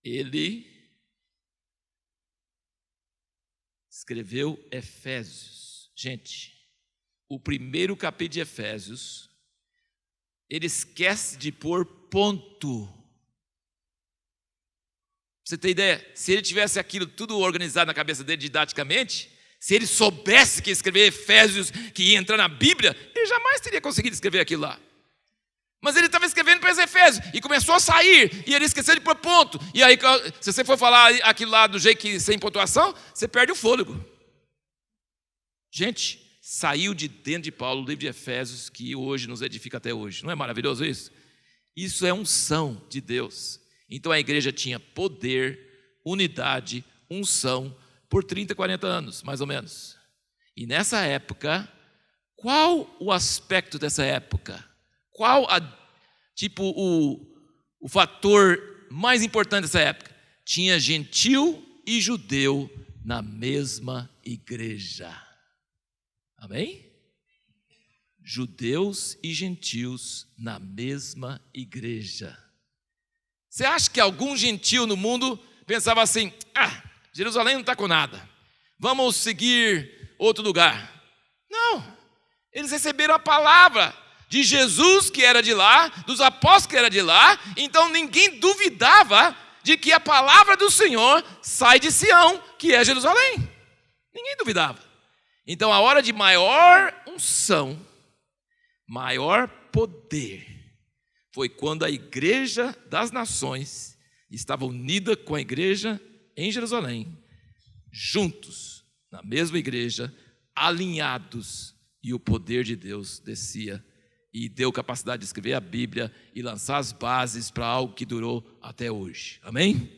Ele escreveu Efésios. Gente, o primeiro capítulo de Efésios, ele esquece de pôr ponto. Pra você ter ideia, se ele tivesse aquilo tudo organizado na cabeça dele didaticamente, se ele soubesse que escrever Efésios, que ia entrar na Bíblia, ele jamais teria conseguido escrever aquilo lá. Mas ele estava escrevendo para os Efésios e começou a sair, e ele esqueceu de pôr ponto. E aí, se você for falar aquilo lá do jeito que sem pontuação, você perde o fôlego. Gente, saiu de dentro de Paulo o livro de Efésios, que hoje nos edifica até hoje. Não é maravilhoso isso? Isso é unção de Deus. Então a igreja tinha poder, unidade, unção, por 30, 40 anos, mais ou menos. E nessa época, qual o aspecto dessa época? Qual o fator mais importante dessa época? Tinha gentil e judeu na mesma igreja. Amém? Judeus e gentios na mesma igreja. Você acha que algum gentil no mundo pensava assim: Jerusalém não está com nada, vamos seguir outro lugar? Não, eles receberam a palavra de Jesus, que era de lá, dos apóstolos, que era de lá. Então ninguém duvidava de que a palavra do Senhor sai de Sião, que é Jerusalém. Ninguém duvidava. Então a hora de maior unção, maior poder, foi quando a igreja das nações estava unida com a igreja em Jerusalém, juntos, na mesma igreja, alinhados, e o poder de Deus descia e deu capacidade de escrever a Bíblia e lançar as bases para algo que durou até hoje. Amém?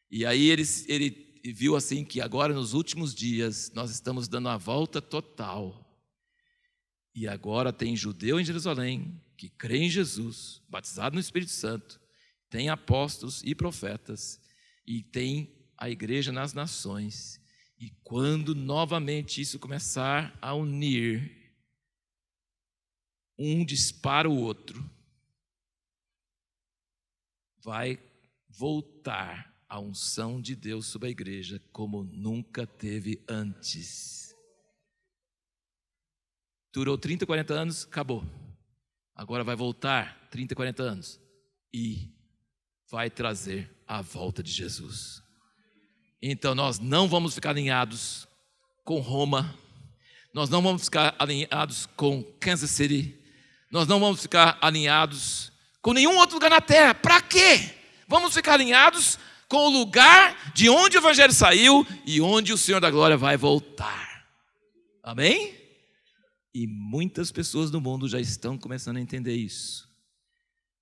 E aí ele viu assim que agora nos últimos dias nós estamos dando a volta total. E agora tem judeu em Jerusalém que crê em Jesus, batizado no Espírito Santo, tem apóstolos e profetas, e tem a igreja nas nações. E quando novamente isso começar a unir, um dispara o outro, vai voltar a unção de Deus sobre a igreja como nunca teve antes. Durou 30, 40 anos, acabou. Agora vai voltar 30, 40 anos e vai trazer a volta de Jesus. Então nós não vamos ficar alinhados com Roma, nós não vamos ficar alinhados com Kansas City, nós não vamos ficar alinhados com nenhum outro lugar na terra. Para quê? Vamos ficar alinhados com o lugar de onde o evangelho saiu e onde o Senhor da glória vai voltar. Amém? E muitas pessoas no mundo já estão começando a entender isso.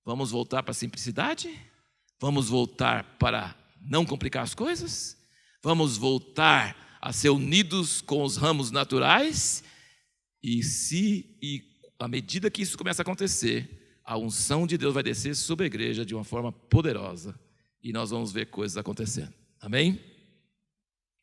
Vamos voltar para a simplicidade? Vamos voltar para não complicar as coisas? Vamos voltar a ser unidos com os ramos naturais? E à medida que isso começa a acontecer, a unção de Deus vai descer sobre a igreja de uma forma poderosa. E nós vamos ver coisas acontecendo. Amém?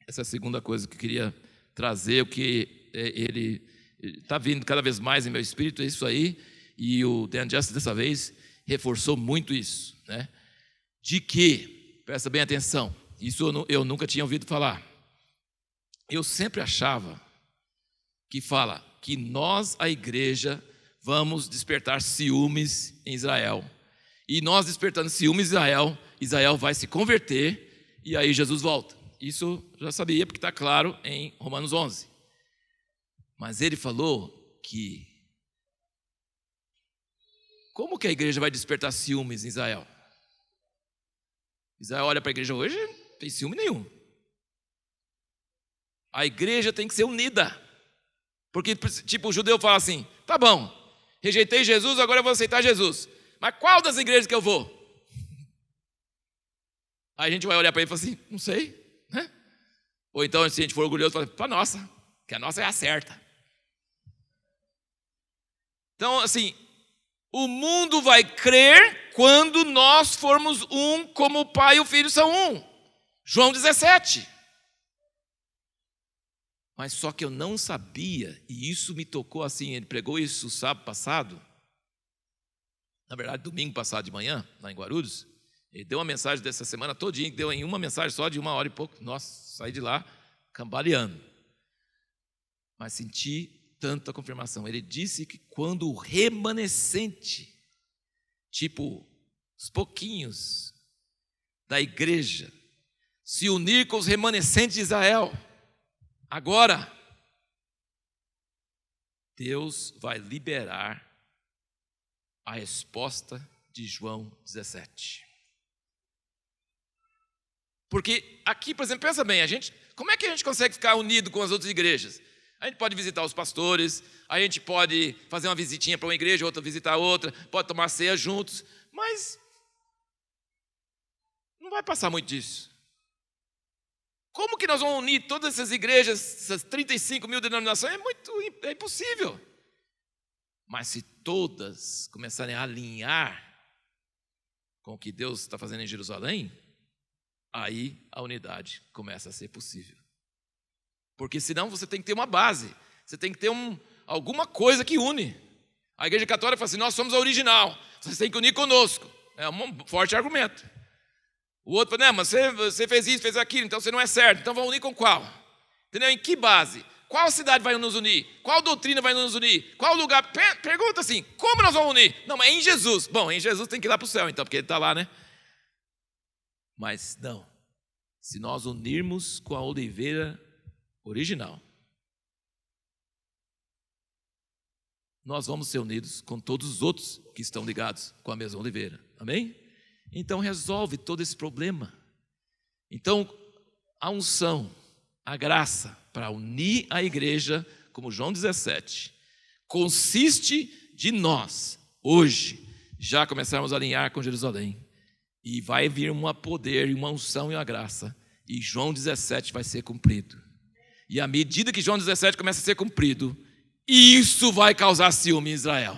Essa é a segunda coisa que eu queria trazer, o que ele está vindo cada vez mais em meu espírito, é isso aí. E o Dan Justice dessa vez reforçou muito isso, né? De que, presta bem atenção, isso eu nunca tinha ouvido falar. Eu sempre achava que fala que nós, a igreja, vamos despertar ciúmes em Israel. E nós despertando ciúmes em Israel, Israel vai se converter e aí Jesus volta. Isso eu já sabia, porque está claro em Romanos 11. Mas ele falou que como que a igreja vai despertar ciúmes em Israel? Israel olha para a igreja hoje, não tem ciúme nenhum. A igreja tem que ser unida. Porque, tipo, o judeu fala assim: tá bom, rejeitei Jesus, agora eu vou aceitar Jesus. Mas qual das igrejas que eu vou? Aí a gente vai olhar para ele e fala assim: não sei, né? Ou então, se a gente for orgulhoso, fala: para a nossa, que a nossa é a certa. Então, assim, o mundo vai crer quando nós formos um como o Pai e o Filho são um. João 17. Mas só que eu não sabia, e isso me tocou assim, ele pregou isso sábado passado, na verdade domingo passado de manhã, lá em Guarulhos. Ele deu uma mensagem dessa semana todinha, deu em uma mensagem só de 1h e pouco. Nossa, saí de lá cambaleando. Mas senti tanta confirmação. Ele disse que quando o remanescente, tipo os pouquinhos da igreja, se unir com os remanescentes de Israel, agora, Deus vai liberar a resposta de João 17. Porque aqui, por exemplo, pensa bem, como é que a gente consegue ficar unido com as outras igrejas? A gente pode visitar os pastores, a gente pode fazer uma visitinha para uma igreja, outra visitar outra, pode tomar ceia juntos, mas não vai passar muito disso. Como que nós vamos unir todas essas igrejas, essas 35 mil denominações? É impossível. Mas se todas começarem a alinhar com o que Deus está fazendo em Jerusalém, aí a unidade começa a ser possível. Porque senão você tem que ter uma base, você tem que ter alguma coisa que une. A igreja católica fala assim, nós somos a original, vocês têm que unir conosco. É um forte argumento. O outro fala, não, mas você fez isso, fez aquilo, então você não é certo, então vamos unir com qual? Entendeu? Em que base? Qual cidade vai nos unir? Qual doutrina vai nos unir? Qual lugar? Pergunta assim, como nós vamos unir? Não, mas é em Jesus. Bom, em Jesus tem que ir lá para o céu então, porque ele está lá, né? Mas não, se nós unirmos com a oliveira original, nós vamos ser unidos com todos os outros que estão ligados com a mesma oliveira, amém? Então resolve todo esse problema. Então a unção, a graça para unir a igreja, como João 17, consiste de nós, hoje, já começarmos a alinhar com Jerusalém. E vai vir um poder, uma unção e uma graça. E João 17 vai ser cumprido. E à medida que João 17 começa a ser cumprido, isso vai causar ciúme em Israel.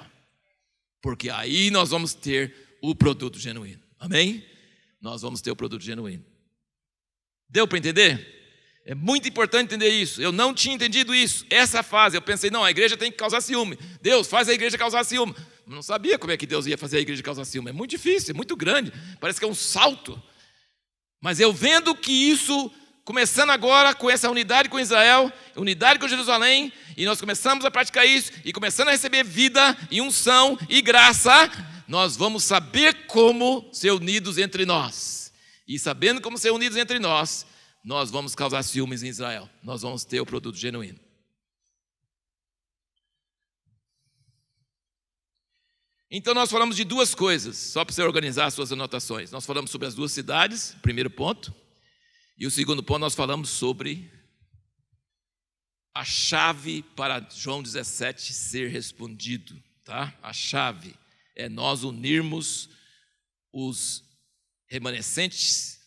Porque aí nós vamos ter o produto genuíno. Amém? Nós vamos ter o produto genuíno. Deu para entender? É muito importante entender isso. Eu não tinha entendido isso. Essa fase, eu pensei, não, a igreja tem que causar ciúme. Deus, faz a igreja causar ciúme. Eu não sabia como é que Deus ia fazer a igreja causar ciúme. É muito difícil, é muito grande. Parece que é um salto. Mas eu vendo que isso, começando agora com essa unidade com Israel, unidade com Jerusalém, e nós começamos a praticar isso, e começando a receber vida, e unção, e graça, nós vamos saber como ser unidos entre nós. E sabendo como ser unidos entre nós, nós vamos causar ciúmes em Israel. Nós vamos ter o produto genuíno. Então nós falamos de duas coisas, só para você organizar as suas anotações. Nós falamos sobre as duas cidades, primeiro ponto. E o segundo ponto nós falamos sobre a chave para João 17 ser respondido. Tá? A chave é nós unirmos os remanescentes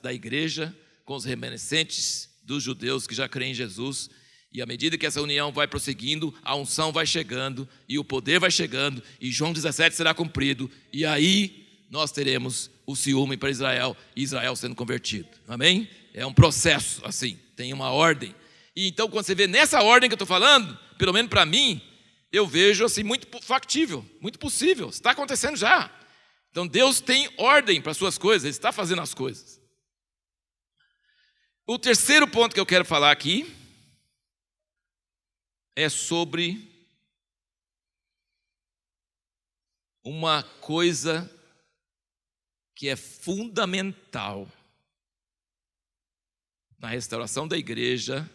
da igreja com os remanescentes dos judeus que já creem em Jesus. E à medida que essa união vai prosseguindo, a unção vai chegando, e o poder vai chegando, e João 17 será cumprido, e aí nós teremos o ciúme para Israel, e Israel sendo convertido, amém? É um processo assim, tem uma ordem. E então quando você vê nessa ordem que eu estou falando, pelo menos para mim, eu vejo assim muito factível, muito possível, está acontecendo já. Então Deus tem ordem para as suas coisas, Ele está fazendo as coisas. O terceiro ponto que eu quero falar aqui é sobre uma coisa que é fundamental na restauração da igreja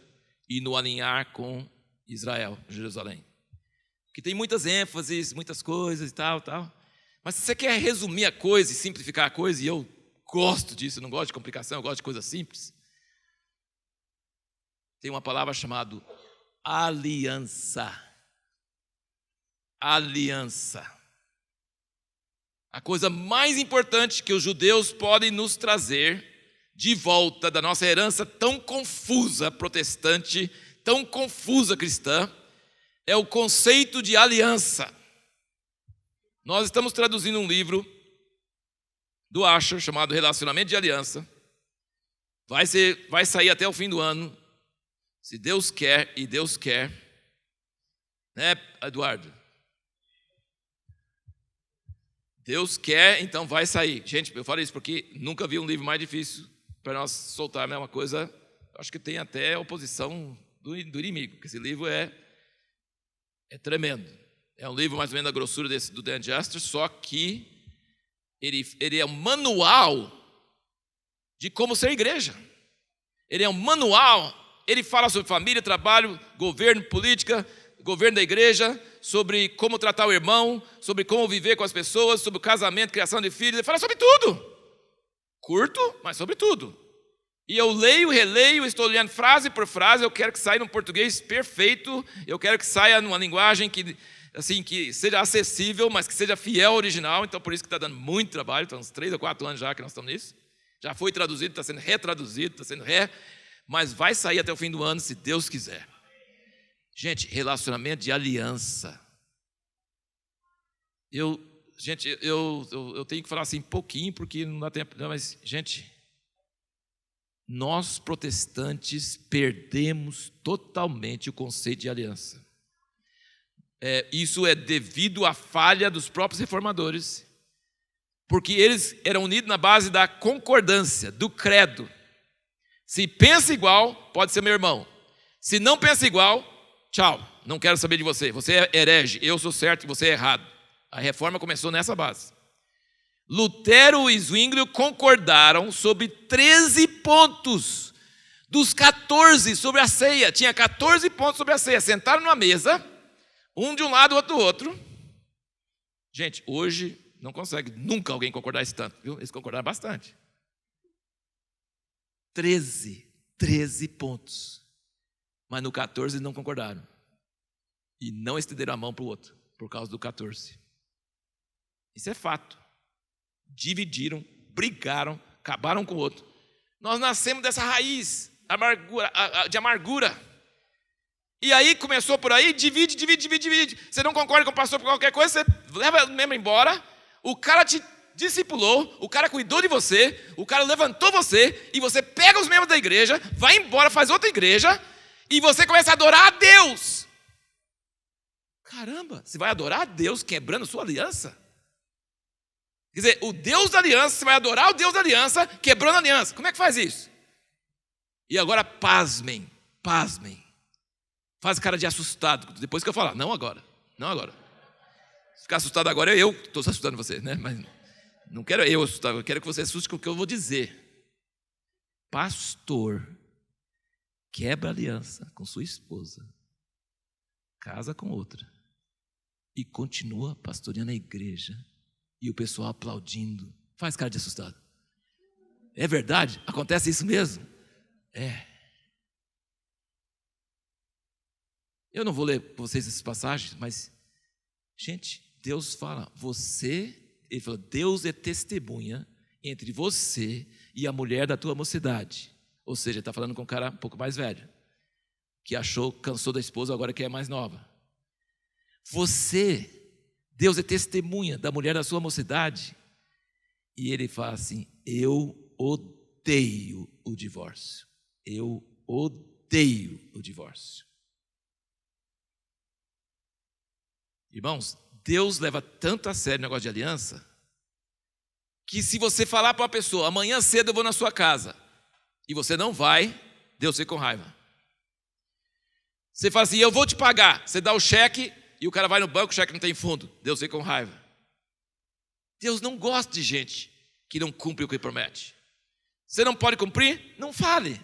e no alinhar com Israel, Jerusalém. Que tem muitas ênfases, muitas coisas e tal. Mas se você quer resumir a coisa e simplificar a coisa, e eu gosto disso, eu não gosto de complicação, eu gosto de coisa simples, tem uma palavra chamada aliança. Aliança. A coisa mais importante que os judeus podem nos trazer de volta da nossa herança tão confusa protestante, tão confusa cristã, é o conceito de aliança. Nós estamos traduzindo um livro do Asher, chamado Relacionamento de Aliança. Vai sair até o fim do ano, se Deus quer, e Deus quer, né, Eduardo? Deus quer, então vai sair. Gente, eu falo isso porque nunca vi um livro mais difícil para nós soltar a mesma coisa. Acho que tem até oposição do inimigo, porque esse livro é tremendo. É um livro mais ou menos da grossura do Dan Juster, só que ele é um manual de como ser igreja. Ele é um manual, ele fala sobre família, trabalho, governo, política, governo da igreja, sobre como tratar o irmão, sobre como viver com as pessoas, sobre o casamento, criação de filhos. Ele fala sobre tudo. Curto, mas sobre tudo. E eu leio, releio, estou lendo frase por frase. Eu quero que saia num português perfeito. Eu quero que saia numa linguagem que seja acessível, mas que seja fiel ao original. Então, por isso que está dando muito trabalho. Está uns 3 ou 4 anos já que nós estamos nisso. Já foi traduzido, está sendo retraduzido, mas vai sair até o fim do ano, se Deus quiser. Gente, relacionamento de aliança. Eu tenho que falar assim pouquinho, porque não dá tempo. Não, mas, gente, nós protestantes perdemos totalmente o conceito de aliança. Isso é devido à falha dos próprios reformadores, porque eles eram unidos na base da concordância, do credo. Se pensa igual, pode ser meu irmão. Se não pensa igual, tchau, não quero saber de você. Você é herege, eu sou certo e você é errado. A reforma começou nessa base. Lutero e Zwinglio concordaram sobre 13 pontos dos 14 sobre a ceia. Tinha 14 pontos sobre a ceia. Sentaram numa mesa, um de um lado, outro do outro. Gente, hoje não consegue nunca alguém concordar esse tanto, viu? Eles concordaram bastante. 13 pontos. Mas no 14 não concordaram. E não estenderam a mão para o outro, por causa do 14. Isso é fato. Dividiram, brigaram, acabaram com o outro. Nós nascemos dessa raiz de amargura. E aí começou por aí, divide. Você não concorda com o pastor por qualquer coisa, você leva o membro embora. O cara te discipulou, o cara cuidou de você, o cara levantou você, e você pega os membros da igreja, vai embora, faz outra igreja, e você começa a adorar a Deus. Caramba, você vai adorar a Deus quebrando sua aliança? Quer dizer, o Deus da aliança, você vai adorar o Deus da aliança quebrando a aliança. Como é que faz isso? E agora pasmem. Faz cara de assustado, depois que eu falar, não agora. Se ficar assustado agora, eu estou assustando você, né? Mas não quero eu assustar, eu quero que você assuste com o que eu vou dizer. Pastor quebra aliança com sua esposa, casa com outra e continua pastoreando a igreja e o pessoal aplaudindo. Faz cara de assustado. É verdade? Acontece isso mesmo? É. Eu não vou ler para vocês essas passagens, mas, gente, Deus fala, ele falou, Deus é testemunha entre você e a mulher da tua mocidade. Ou seja, ele está falando com um cara um pouco mais velho, que cansou da esposa, agora quer mais nova. Deus é testemunha da mulher da sua mocidade. E ele fala assim, eu odeio o divórcio. Eu odeio o divórcio. Irmãos, Deus leva tanto a sério o negócio de aliança, que se você falar para uma pessoa, amanhã cedo eu vou na sua casa, e você não vai, Deus fica com raiva. Você fala assim, eu vou te pagar. Você dá o cheque, e o cara vai no banco, o cheque não tem fundo. Deus fica com raiva. Deus não gosta de gente que não cumpre o que promete. Você não pode cumprir? Não fale.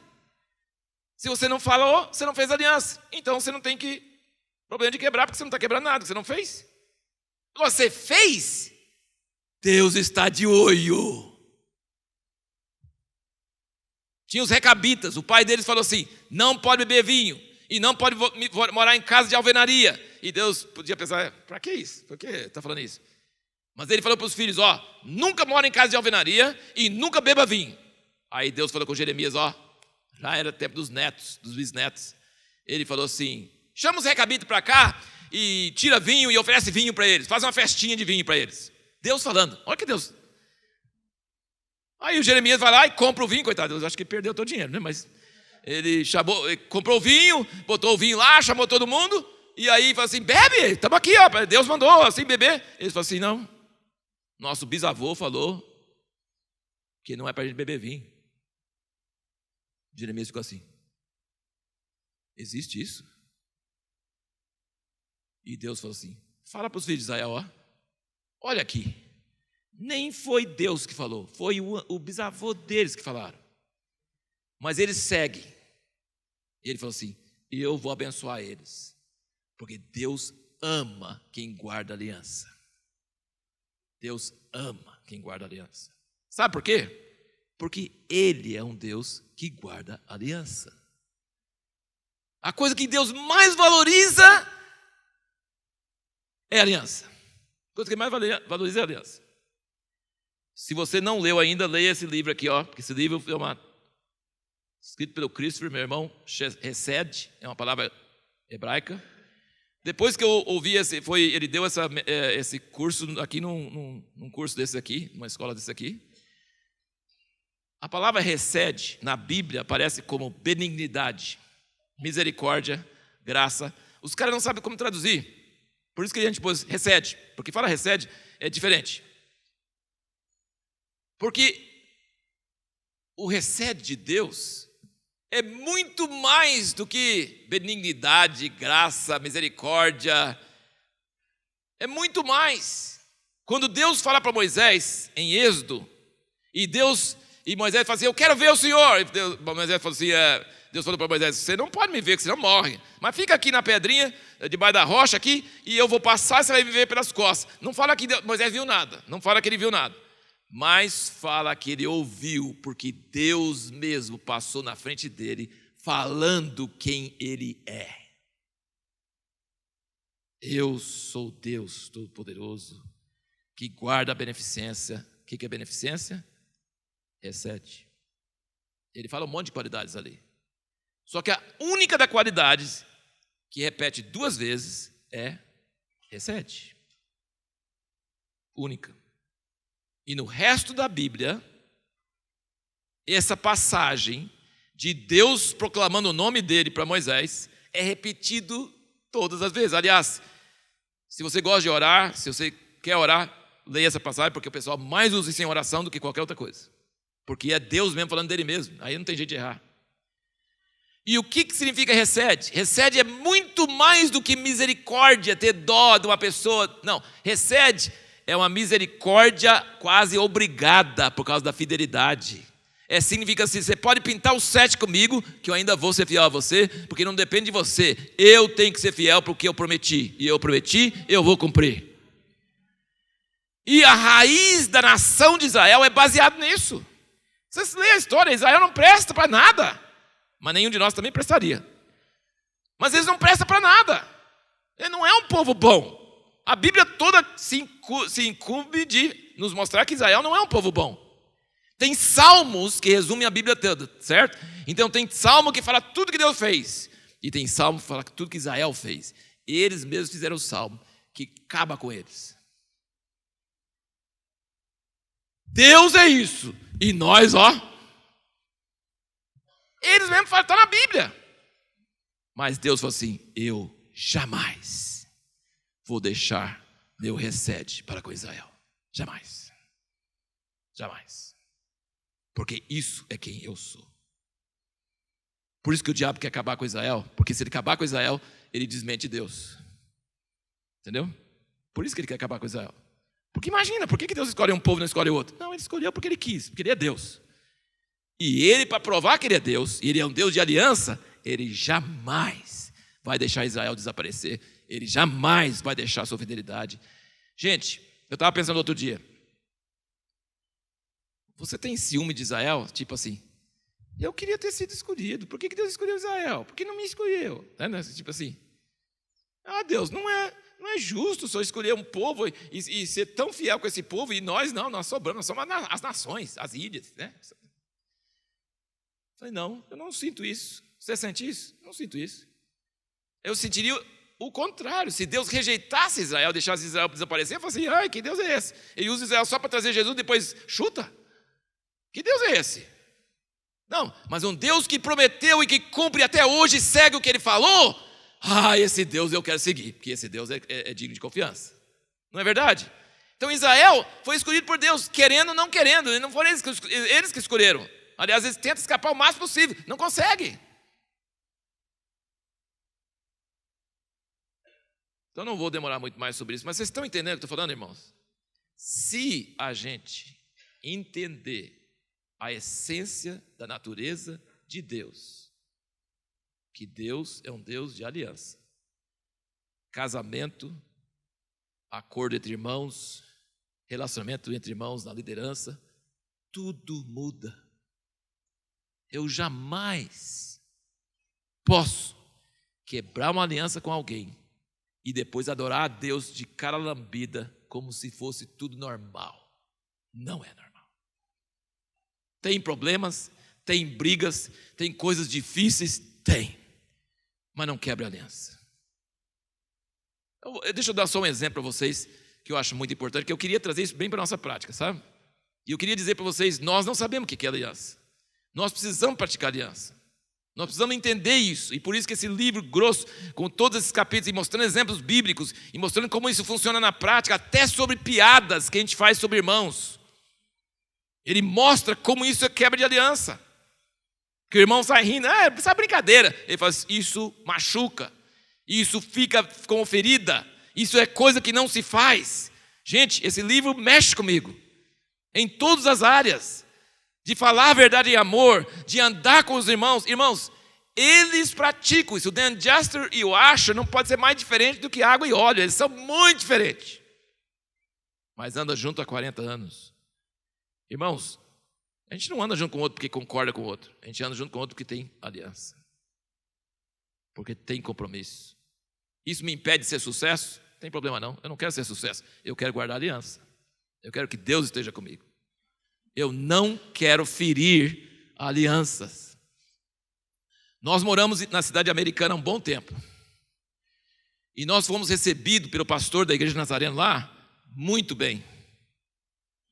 Se você não falou, você não fez aliança. Então você não tem problema de quebrar, porque você não está quebrando nada, você não fez. Você fez? Deus está de olho. Tinha os recabitas, o pai deles falou assim, não pode beber vinho, e não pode morar em casa de alvenaria. E Deus podia pensar, para que isso? Por que está falando isso? Mas ele falou para os filhos, nunca mora em casa de alvenaria e nunca beba vinho. Aí Deus falou com Jeremias, já era tempo dos netos, dos bisnetos. Ele falou assim, chama os recabitas para cá e tira vinho e oferece vinho para eles. Faz uma festinha de vinho para eles. Deus falando, olha que Deus. Aí o Jeremias vai lá e compra o vinho, coitado, eu acho que ele perdeu todo o dinheiro, né? Mas ele comprou o vinho, botou o vinho lá, chamou todo mundo, e aí falou assim, bebe, estamos aqui, ó, Deus mandou assim beber. Ele falou assim, não, nosso bisavô falou que não é para a gente beber vinho. Jeremias ficou assim, existe isso? E Deus falou assim, fala para os filhos de Israel, ó, olha aqui, nem foi Deus que falou, foi o bisavô deles que falaram. Mas eles seguem. E ele falou assim, eu vou abençoar eles, porque Deus ama quem guarda aliança. Deus ama quem guarda aliança. Sabe por quê? Porque Ele é um Deus que guarda aliança. A coisa que Deus mais valoriza é a aliança. A coisa que mais valoriza é a aliança. Se você não leu ainda, leia esse livro aqui, ó, porque esse livro é escrito pelo Christopher, meu irmão, Hesed, é uma palavra hebraica. Depois que eu ouvi ele deu esse curso aqui num curso desse aqui, numa escola desse aqui. A palavra Hesed na Bíblia aparece como benignidade, misericórdia, graça. Os caras não sabem como traduzir, por isso que a gente pôs Hesed, porque fala Hesed é diferente. Porque o Hesed de Deus é muito mais do que benignidade, graça, misericórdia. É muito mais. Quando Deus fala para Moisés em Êxodo, e Moisés fala assim, eu quero ver o Senhor. Moisés falou assim, Deus falou para Moisés, você não pode me ver, que senão morre. Mas fica aqui na pedrinha, debaixo da rocha aqui, e eu vou passar e você vai me ver pelas costas. Não fala que Moisés viu nada, não fala que ele viu nada. Mas fala que ele ouviu, porque Deus mesmo passou na frente dele, falando quem ele é. Eu sou Deus Todo-Poderoso, que guarda a beneficência. O que é beneficência? Hesed. Ele fala um monte de qualidades ali. Só que a única das qualidades que repete 2 vezes é Hesed. Única. E no resto da Bíblia, essa passagem de Deus proclamando o nome dele para Moisés é repetido todas as vezes. Aliás, se você gosta de orar, se você quer orar, leia essa passagem, porque o pessoal mais usa isso em oração do que qualquer outra coisa. Porque é Deus mesmo falando dele mesmo, aí não tem jeito de errar. E o que significa Hesed? Hesed é muito mais do que misericórdia, ter dó de uma pessoa. Não, Hesed é uma misericórdia quase obrigada por causa da fidelidade. Significa assim, você pode pintar o 7 comigo, que eu ainda vou ser fiel a você, porque não depende de você. Eu tenho que ser fiel porque eu prometi. E eu prometi, eu vou cumprir. E a raiz da nação de Israel é baseada nisso. Vocês leem a história, Israel não presta para nada. Mas nenhum de nós também prestaria. Mas eles não prestam para nada. Ele não é um povo bom. A Bíblia toda se incumbe de nos mostrar que Israel não é um povo bom. Tem salmos que resumem a Bíblia toda, certo? Então tem salmo que fala tudo que Deus fez. E tem salmo que fala tudo que Israel fez. Eles mesmos fizeram o salmo que acaba com eles. Deus é isso. E nós, ó. Eles mesmos falam, está na Bíblia. Mas Deus falou assim, eu jamais vou deixar meu Hesed para com Israel. Jamais. Jamais. Porque isso é quem eu sou. Por isso que o diabo quer acabar com Israel. Porque se ele acabar com Israel, ele desmente Deus. Entendeu? Por isso que ele quer acabar com Israel. Porque imagina, por que Deus escolhe um povo e não escolhe outro? Não, ele escolheu porque ele quis, porque ele é Deus. E ele, para provar que ele é Deus, e ele é um Deus de aliança, ele jamais vai deixar Israel desaparecer. Ele jamais vai deixar a sua fidelidade. Gente, eu estava pensando outro dia. Você tem ciúme de Israel? Tipo assim, eu queria ter sido escolhido. Por que Deus escolheu Israel? Por que não me escolheu? Tipo assim, Deus, não é justo só escolher um povo e ser tão fiel com esse povo, e nós não, nós sobramos, nós somos as nações, as ilhas, né? Eu falei, não, eu não sinto isso. Você sente isso? Eu não sinto isso. Eu sentiria o contrário. Se Deus rejeitasse Israel, deixasse Israel desaparecer, eu falaria assim, que Deus é esse? Ele usa Israel só para trazer Jesus, depois chuta? Que Deus é esse? Não, mas um Deus que prometeu e que cumpre até hoje e segue o que Ele falou. Esse Deus eu quero seguir, porque esse Deus é digno de confiança. Não é verdade? Então Israel foi escolhido por Deus, querendo ou não querendo. E não foram eles que escolheram. Aliás, eles tentam escapar o máximo possível. Não conseguem. Então não vou demorar muito mais sobre isso. Mas vocês estão entendendo o que eu estou falando, irmãos? Se a gente entender a essência da natureza de Deus, que Deus é um Deus de aliança, casamento, acordo entre irmãos, relacionamento entre irmãos na liderança, tudo muda. Eu jamais posso quebrar uma aliança com alguém e depois adorar a Deus de cara lambida como se fosse tudo normal. Não é normal. Tem problemas, tem brigas, tem coisas difíceis, tem. Mas não quebre a aliança. Deixa eu dar só um exemplo para vocês, que eu acho muito importante, que eu queria trazer isso bem para a nossa prática, sabe? E eu queria dizer para vocês, nós não sabemos o que é aliança. Nós precisamos praticar aliança. Nós precisamos entender isso. E por isso que esse livro grosso, com todos esses capítulos, e mostrando exemplos bíblicos, e mostrando como isso funciona na prática, até sobre piadas que a gente faz sobre irmãos. Ele mostra como isso é quebra de aliança. Que o irmão sai rindo, essa brincadeira. Ele fala assim, isso machuca. Isso fica como ferida. Isso é coisa que não se faz. Gente, esse livro mexe comigo. Em todas as áreas. De falar a verdade em amor. De andar com os irmãos. Irmãos, eles praticam isso. O Dan Juster e o Asher não pode ser mais diferente do que água e óleo. Eles são muito diferentes. Mas andam junto há 40 anos. Irmãos, a gente não anda junto com o outro porque concorda com o outro. A gente anda junto com o outro porque tem aliança. Porque tem compromisso. Isso me impede de ser sucesso? Não tem problema não. Eu não quero ser sucesso. Eu quero guardar aliança. Eu quero que Deus esteja comigo. Eu não quero ferir alianças. Nós moramos na cidade americana há um bom tempo. E nós fomos recebidos pelo pastor da igreja Nazareno lá, muito bem.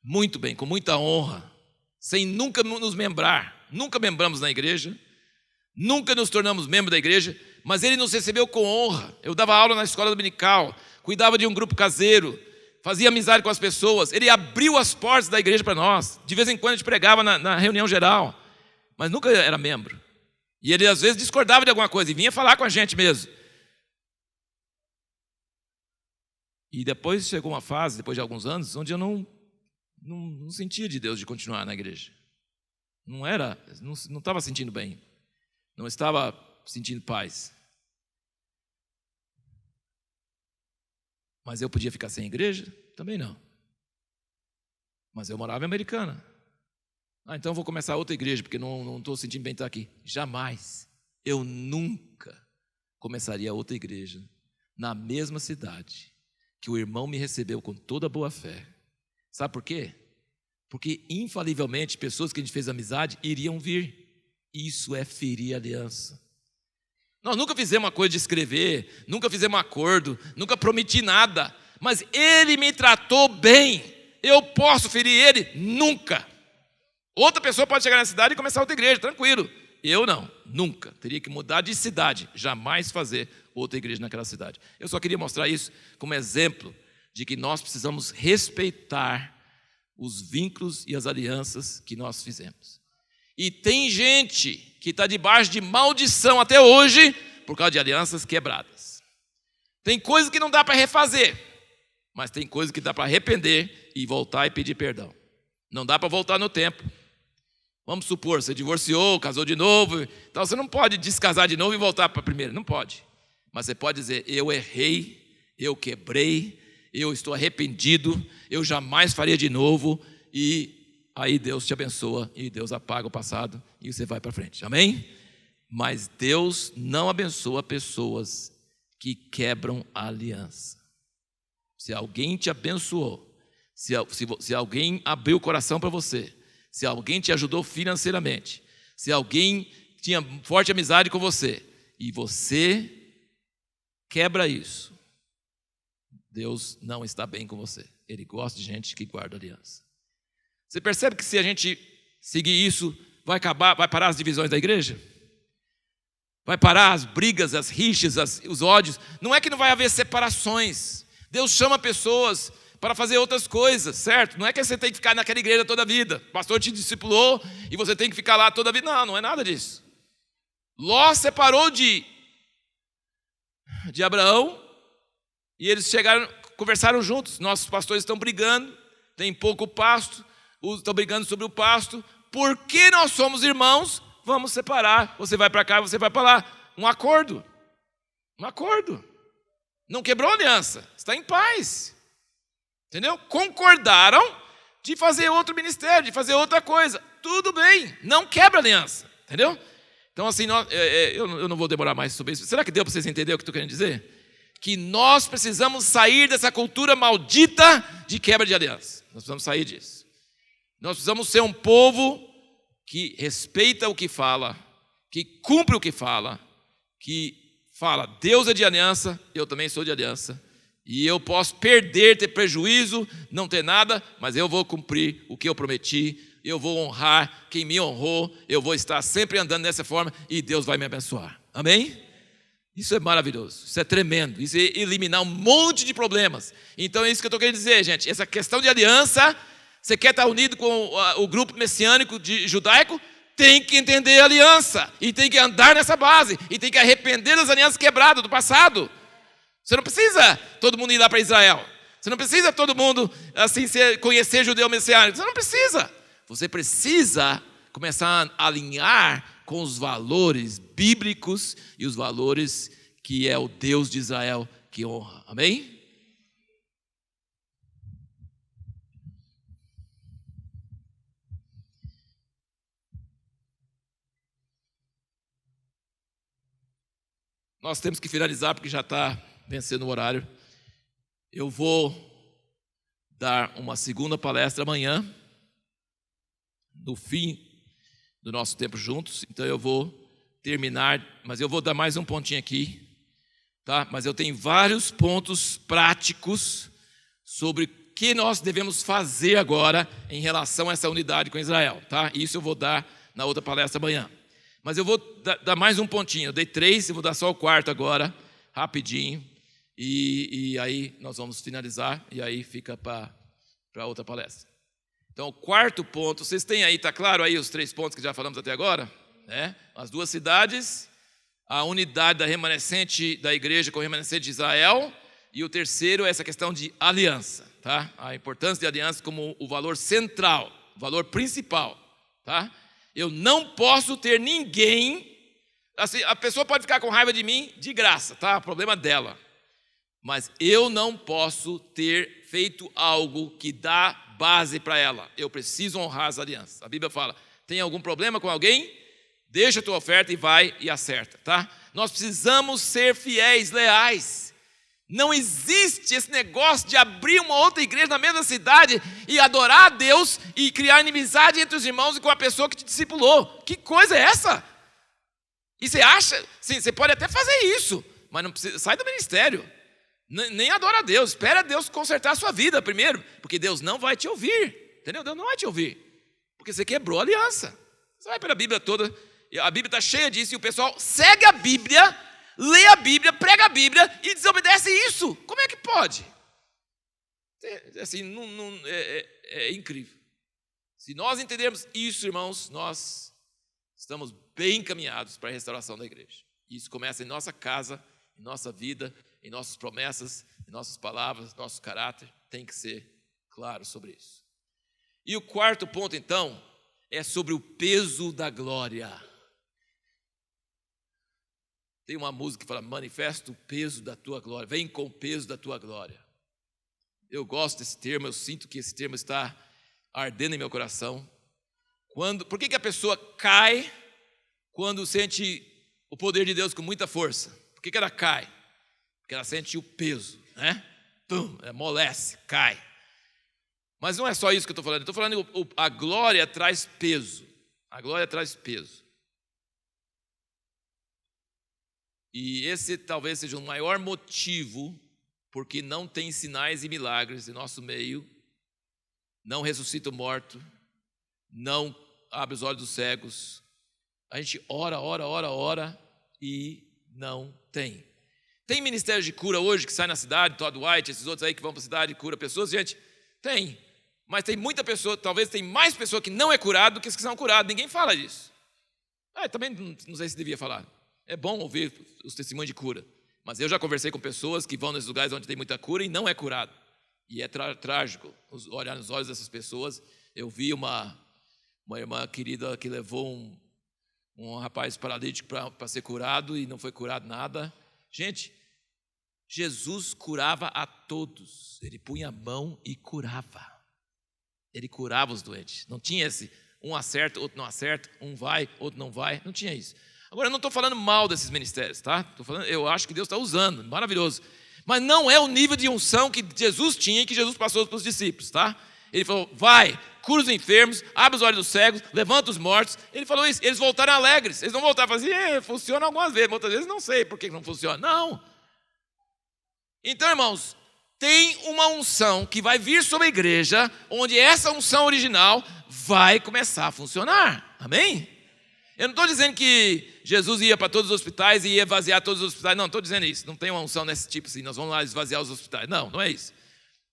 Muito bem, com muita honra. Sem nunca nos membrar. Nunca membramos na igreja. Nunca nos tornamos membros da igreja. Mas ele nos recebeu com honra. Eu dava aula na escola dominical. Cuidava de um grupo caseiro. Fazia amizade com as pessoas. Ele abriu as portas da igreja para nós. De vez em quando a gente pregava na reunião geral. Mas nunca era membro. E ele às vezes discordava de alguma coisa. E vinha falar com a gente mesmo. E depois chegou uma fase, depois de alguns anos, onde eu não sentia de Deus de continuar na igreja. Não estava sentindo bem. Não estava sentindo paz. Mas eu podia ficar sem igreja? Também não. Mas eu morava em Americana. Então eu vou começar outra igreja, porque não estou sentindo bem estar aqui. Jamais. Eu nunca começaria outra igreja na mesma cidade que o irmão me recebeu com toda boa fé. Sabe por quê? Porque, infalivelmente, pessoas que a gente fez amizade iriam vir. Isso é ferir a aliança. Nós nunca fizemos uma coisa de escrever, nunca fizemos um acordo, nunca prometi nada. Mas ele me tratou bem. Eu posso ferir ele? Nunca. Outra pessoa pode chegar na cidade e começar outra igreja, tranquilo. Eu não, nunca. Teria que mudar de cidade, jamais fazer outra igreja naquela cidade. Eu só queria mostrar isso como exemplo de que nós precisamos respeitar os vínculos e as alianças que nós fizemos. E tem gente que está debaixo de maldição até hoje por causa de alianças quebradas. Tem coisas que não dá para refazer, mas tem coisas que dá para arrepender e voltar e pedir perdão. Não dá para voltar no tempo. Vamos supor, você divorciou, casou de novo, então você não pode descasar de novo e voltar para a primeira, não pode. Mas você pode dizer, eu errei, eu quebrei, eu estou arrependido, eu jamais faria de novo, e aí Deus te abençoa, e Deus apaga o passado, e você vai para frente, amém? Mas Deus não abençoa pessoas que quebram a aliança. Se alguém te abençoou, se alguém abriu o coração para você, se alguém te ajudou financeiramente, se alguém tinha forte amizade com você, e você quebra isso, Deus não está bem com você. Ele gosta de gente que guarda aliança. Você percebe que se a gente seguir isso, vai parar as divisões da igreja? Vai parar as brigas, as rixas, os ódios? Não é que não vai haver separações. Deus chama pessoas para fazer outras coisas, certo? Não é que você tem que ficar naquela igreja toda a vida. O pastor te discipulou e você tem que ficar lá toda a vida. Não, não é nada disso. Ló separou de Abraão e eles conversaram juntos. Nossos pastores estão brigando, tem pouco pasto, estão brigando sobre o pasto. Porque nós somos irmãos, vamos separar. Você vai para cá, você vai para lá. Um acordo. Não quebrou a aliança, está em paz. Entendeu? Concordaram de fazer outro ministério, de fazer outra coisa. Tudo bem, não quebra a aliança. Entendeu? Então assim, eu não vou demorar mais sobre isso. Será que deu para vocês entenderem o que estou querendo dizer? Que nós precisamos sair dessa cultura maldita de quebra de aliança. Nós precisamos sair disso. Nós precisamos ser um povo que respeita o que fala, que cumpre o que fala, que fala, Deus é de aliança, eu também sou de aliança. E eu posso perder, ter prejuízo, não ter nada, mas eu vou cumprir o que eu prometi, eu vou honrar quem me honrou, eu vou estar sempre andando dessa forma e Deus vai me abençoar. Amém? Isso é maravilhoso, isso é tremendo, isso é eliminar um monte de problemas. Então é isso que eu estou querendo dizer, gente. Essa questão de aliança, você quer estar unido com o grupo messiânico judaico, tem que entender a aliança, e tem que andar nessa base, e tem que arrepender das alianças quebradas do passado. Você não precisa todo mundo ir lá para Israel. Você não precisa todo mundo assim conhecer judeu messiânico. Você não precisa. Você precisa começar a alinhar com os valores bíblicos e os valores que é o Deus de Israel que honra. Amém? Nós temos que finalizar porque já está vencendo o horário. Eu vou dar uma segunda palestra amanhã, no fim do nosso tempo juntos. Então eu vou terminar, mas eu vou dar mais um pontinho aqui, tá? Mas eu tenho vários pontos práticos sobre o que nós devemos fazer agora em relação a essa unidade com Israel, tá? Isso eu vou dar na outra palestra amanhã. Mas eu vou dar mais um pontinho. Eu dei 3, eu vou dar só o quarto agora, rapidinho. E aí nós vamos finalizar e aí fica para outra palestra. Então, o quarto ponto, vocês têm aí, está claro aí os 3 pontos que já falamos até agora? Né? As 2 cidades, a unidade da remanescente da igreja com o remanescente de Israel, e o terceiro é essa questão de aliança, tá? A importância de aliança como o valor central, o valor principal, tá? Eu não posso ter ninguém, assim, a pessoa pode ficar com raiva de mim de graça, tá? Problema dela. Mas eu não posso ter feito algo que dá base para ela. Eu preciso honrar as alianças. A Bíblia fala, tem algum problema com alguém? Deixa a tua oferta e vai e acerta, tá? Nós precisamos ser fiéis, leais. Não existe esse negócio de abrir uma outra igreja na mesma cidade e adorar a Deus e criar inimizade entre os irmãos e com a pessoa que te discipulou. Que coisa é essa? E você acha, sim, você pode até fazer isso, mas não precisa, sai do ministério. Nem adora a Deus, espera Deus consertar a sua vida primeiro, porque Deus não vai te ouvir, entendeu? Deus não vai te ouvir, porque você quebrou a aliança. Você vai pela Bíblia toda, a Bíblia está cheia disso, e o pessoal segue a Bíblia, lê a Bíblia, prega a Bíblia e desobedece isso. Como é que pode? Assim, é incrível. Se nós entendermos isso, irmãos, nós estamos bem encaminhados para a restauração da igreja. Isso começa em nossa casa, em nossa vida, em nossas promessas, em nossas palavras, nosso caráter, tem que ser claro sobre isso. E o quarto ponto, então, é sobre o peso da glória. Tem uma música que fala, manifesta o peso da tua glória, vem com o peso da tua glória. Eu gosto desse termo, eu sinto que esse termo está ardendo em meu coração. Por que a pessoa cai quando sente o poder de Deus com muita força? Por que ela cai? Porque ela sente o peso, né? Amolece, cai. Mas não é só isso que eu estou falando. Eu estou falando que a glória traz peso. A glória traz peso. E esse talvez seja o maior motivo porque não tem sinais e milagres em nosso meio, não ressuscita o morto, não abre os olhos dos cegos. A gente ora e não tem. Tem ministério de cura hoje que sai na cidade, Todd White, esses outros aí que vão para a cidade e cura pessoas, gente, tem. Mas tem muita pessoa, talvez tem mais pessoa que não é curada do que as que são curadas. Ninguém fala disso. Também não sei se devia falar. É bom ouvir os testemunhos de cura. Mas eu já conversei com pessoas que vão nesses lugares onde tem muita cura e não é curado. E é trágico olhar nos olhos dessas pessoas. Eu vi uma irmã querida que levou um rapaz paralítico para ser curado e não foi curado nada. Gente, Jesus curava a todos. Ele punha a mão e curava. Ele curava os doentes. Não tinha esse, um acerta, outro não acerta, um vai, outro não vai. Não tinha isso. Agora, eu não estou falando mal desses ministérios, tá? Eu acho que Deus está usando, maravilhoso. Mas não é o nível de unção que Jesus tinha e que Jesus passou para os discípulos, tá? Ele falou, vai, cura os enfermos, abre os olhos dos cegos, levanta os mortos. Ele falou isso, eles voltaram alegres. Eles não voltaram e falaram assim, funciona algumas vezes, outras vezes não sei por que não funciona. Não. Então, irmãos, tem uma unção que vai vir sobre a igreja, onde essa unção original vai começar a funcionar. Amém? Eu não estou dizendo que Jesus ia para todos os hospitais e ia esvaziar todos os hospitais. Não estou dizendo isso. Não tem uma unção desse tipo assim, nós vamos lá esvaziar os hospitais. Não é isso.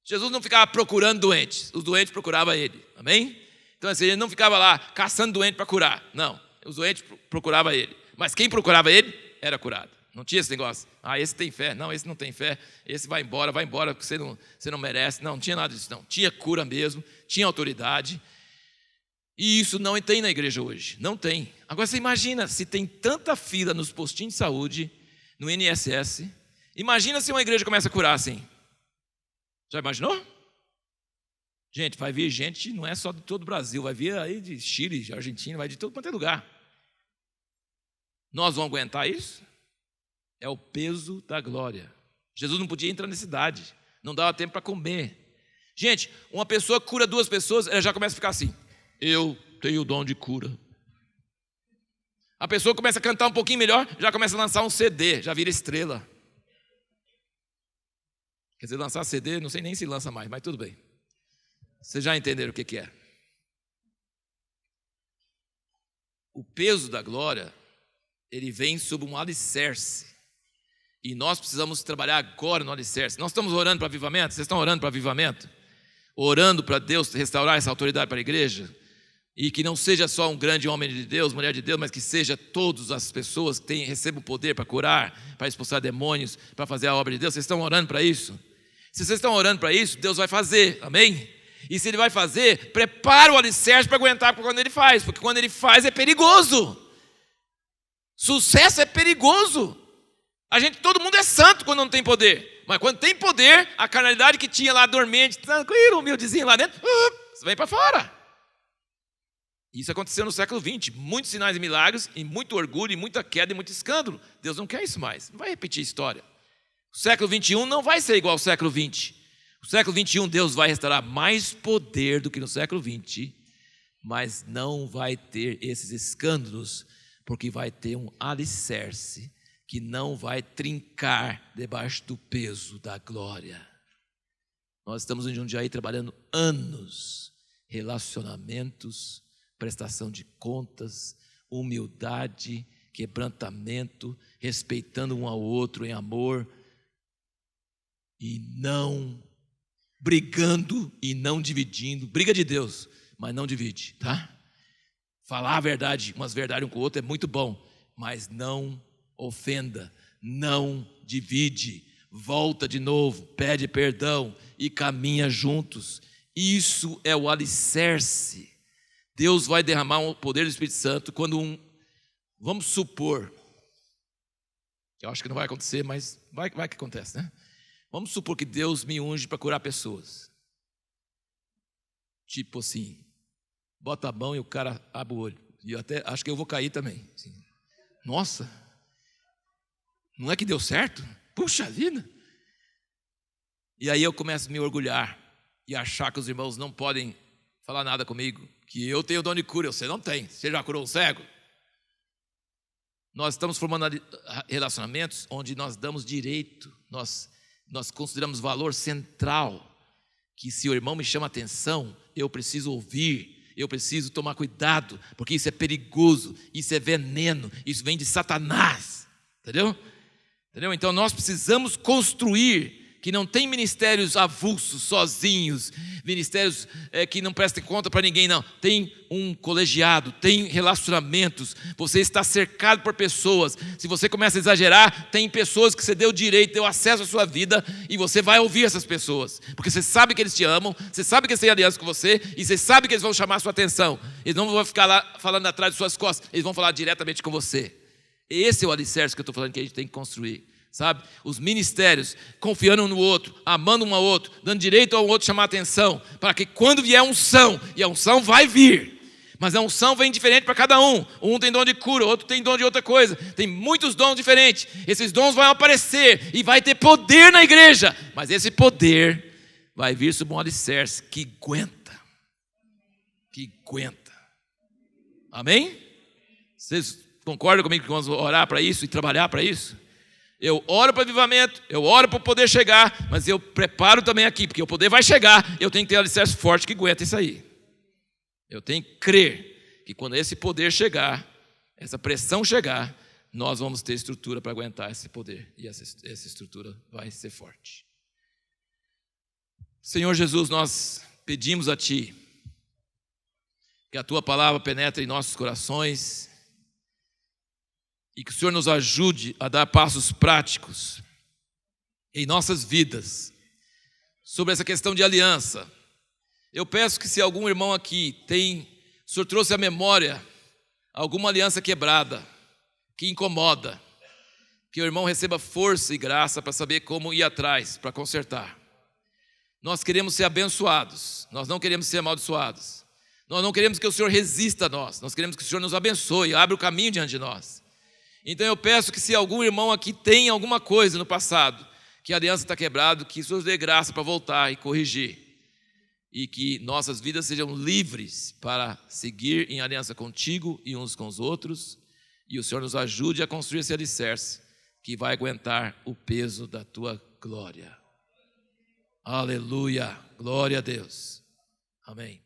Jesus não ficava procurando doentes. Os doentes procuravam ele. Amém? Então assim, ele não ficava lá caçando doente para curar. Não, os doentes procuravam ele. Mas quem procurava ele era curado. Não tinha esse negócio. Esse tem fé. Não, esse não tem fé. Esse vai embora porque você não merece. Não tinha nada disso. Não. Tinha cura mesmo. Tinha autoridade. E isso não tem na igreja hoje. Não tem. Agora você imagina se tem tanta fila nos postinhos de saúde, no INSS. Imagina se uma igreja começa a curar assim. Já imaginou? Gente, vai vir gente, não é só de todo o Brasil. Vai vir aí de Chile, de Argentina, vai de todo quanto é lugar. Nós vamos aguentar isso? É o peso da glória. Jesus não podia entrar na cidade. Não dava tempo para comer. Gente, uma pessoa cura duas pessoas, ela já começa a ficar assim. Eu tenho o dom de cura. A pessoa começa a cantar um pouquinho melhor, já começa a lançar um CD, já vira estrela. Quer dizer, lançar CD, não sei nem se lança mais, mas tudo bem. Vocês já entenderam o que é. O peso da glória, ele vem sob um alicerce. E nós precisamos trabalhar agora no alicerce. Nós estamos orando para avivamento? Vocês estão orando para avivamento? Orando para Deus restaurar essa autoridade para a igreja? E que não seja só um grande homem de Deus, mulher de Deus, mas que seja todas as pessoas que recebam o poder para curar, para expulsar demônios, para fazer a obra de Deus. Vocês estão orando para isso? Se vocês estão orando para isso, Deus vai fazer, amém? E se Ele vai fazer, prepara o alicerce para aguentar quando Ele faz, porque quando Ele faz é perigoso. Sucesso é perigoso. Todo mundo é santo quando não tem poder, mas quando tem poder, a carnalidade que tinha lá dormente, tranquilo, humildezinho lá dentro, você vem para fora. Isso aconteceu no século XX, muitos sinais e milagres, e muito orgulho, e muita queda, e muito escândalo. Deus não quer isso mais, não vai repetir a história. O século XXI não vai ser igual ao século XX. O século XXI Deus vai restaurar mais poder do que no século XX, mas não vai ter esses escândalos, porque vai ter um alicerce que não vai trincar debaixo do peso da glória. Nós estamos em Jundiaí trabalhando anos, relacionamentos, prestação de contas, humildade, quebrantamento, respeitando um ao outro em amor, e não brigando e não dividindo. Briga de Deus, mas não divide, tá? Falar a verdade, umas verdades um com o outro é muito bom, mas não ofenda, não divide, volta de novo, pede perdão e caminha juntos. Isso é o alicerce. Deus vai derramar o poder do Espírito Santo quando vamos supor, eu acho que não vai acontecer, mas vai que acontece, né? Vamos supor que Deus me unge para curar pessoas. Tipo assim, bota a mão e o cara abre o olho. E eu até acho que eu vou cair também. Assim, nossa, não é que deu certo? Puxa vida! E aí eu começo a me orgulhar e achar que os irmãos não podem falar nada comigo, que eu tenho o dom de cura, você não tem. Você já curou um cego? Nós estamos formando relacionamentos onde nós damos direito, nós consideramos valor central, que se o irmão me chama atenção, eu preciso ouvir, eu preciso tomar cuidado, porque isso é perigoso, isso é veneno, isso vem de Satanás. Entendeu? Então nós precisamos construir, que não tem ministérios avulsos, sozinhos, ministérios que não prestem conta para ninguém, não. Tem um colegiado, tem relacionamentos, você está cercado por pessoas. Se você começa a exagerar, tem pessoas que você deu direito, deu acesso à sua vida, e você vai ouvir essas pessoas, porque você sabe que eles te amam, você sabe que eles têm aliança com você, e você sabe que eles vão chamar a sua atenção. Eles não vão ficar lá falando atrás de suas costas, eles vão falar diretamente com você. Esse é o alicerce que eu estou falando que a gente tem que construir. Sabe? Os ministérios, confiando um no outro, amando um ao outro, dando direito ao outro chamar atenção, para que quando vier a unção, e a unção vai vir, mas a unção vem diferente para cada um. Um tem dom de cura, outro tem dom de outra coisa, tem muitos dons diferentes. Esses dons vão aparecer e vai ter poder na igreja, mas esse poder vai vir sob um alicerce que aguenta. Amém? Vocês concordam comigo que vamos orar para isso e trabalhar para isso? Eu oro para avivamento, eu oro para o poder chegar, mas eu preparo também aqui, porque o poder vai chegar, eu tenho que ter um alicerce forte que aguenta isso aí. Eu tenho que crer que quando esse poder chegar, essa pressão chegar, nós vamos ter estrutura para aguentar esse poder, e essa estrutura vai ser forte. Senhor Jesus, nós pedimos a Ti que a Tua palavra penetre em nossos corações, e que o Senhor nos ajude a dar passos práticos em nossas vidas sobre essa questão de aliança. Eu peço que se algum irmão aqui o Senhor trouxe à memória alguma aliança quebrada, que incomoda, que o irmão receba força e graça para saber como ir atrás, para consertar. Nós queremos ser abençoados, nós não queremos ser amaldiçoados. Nós não queremos que o Senhor resista a nós, nós queremos que o Senhor nos abençoe, abra o caminho diante de nós. Então eu peço que se algum irmão aqui tem alguma coisa no passado, que a aliança está quebrada, que o Senhor dê graça para voltar e corrigir. E que nossas vidas sejam livres para seguir em aliança contigo e uns com os outros. E o Senhor nos ajude a construir esse alicerce que vai aguentar o peso da tua glória. Aleluia, glória a Deus. Amém.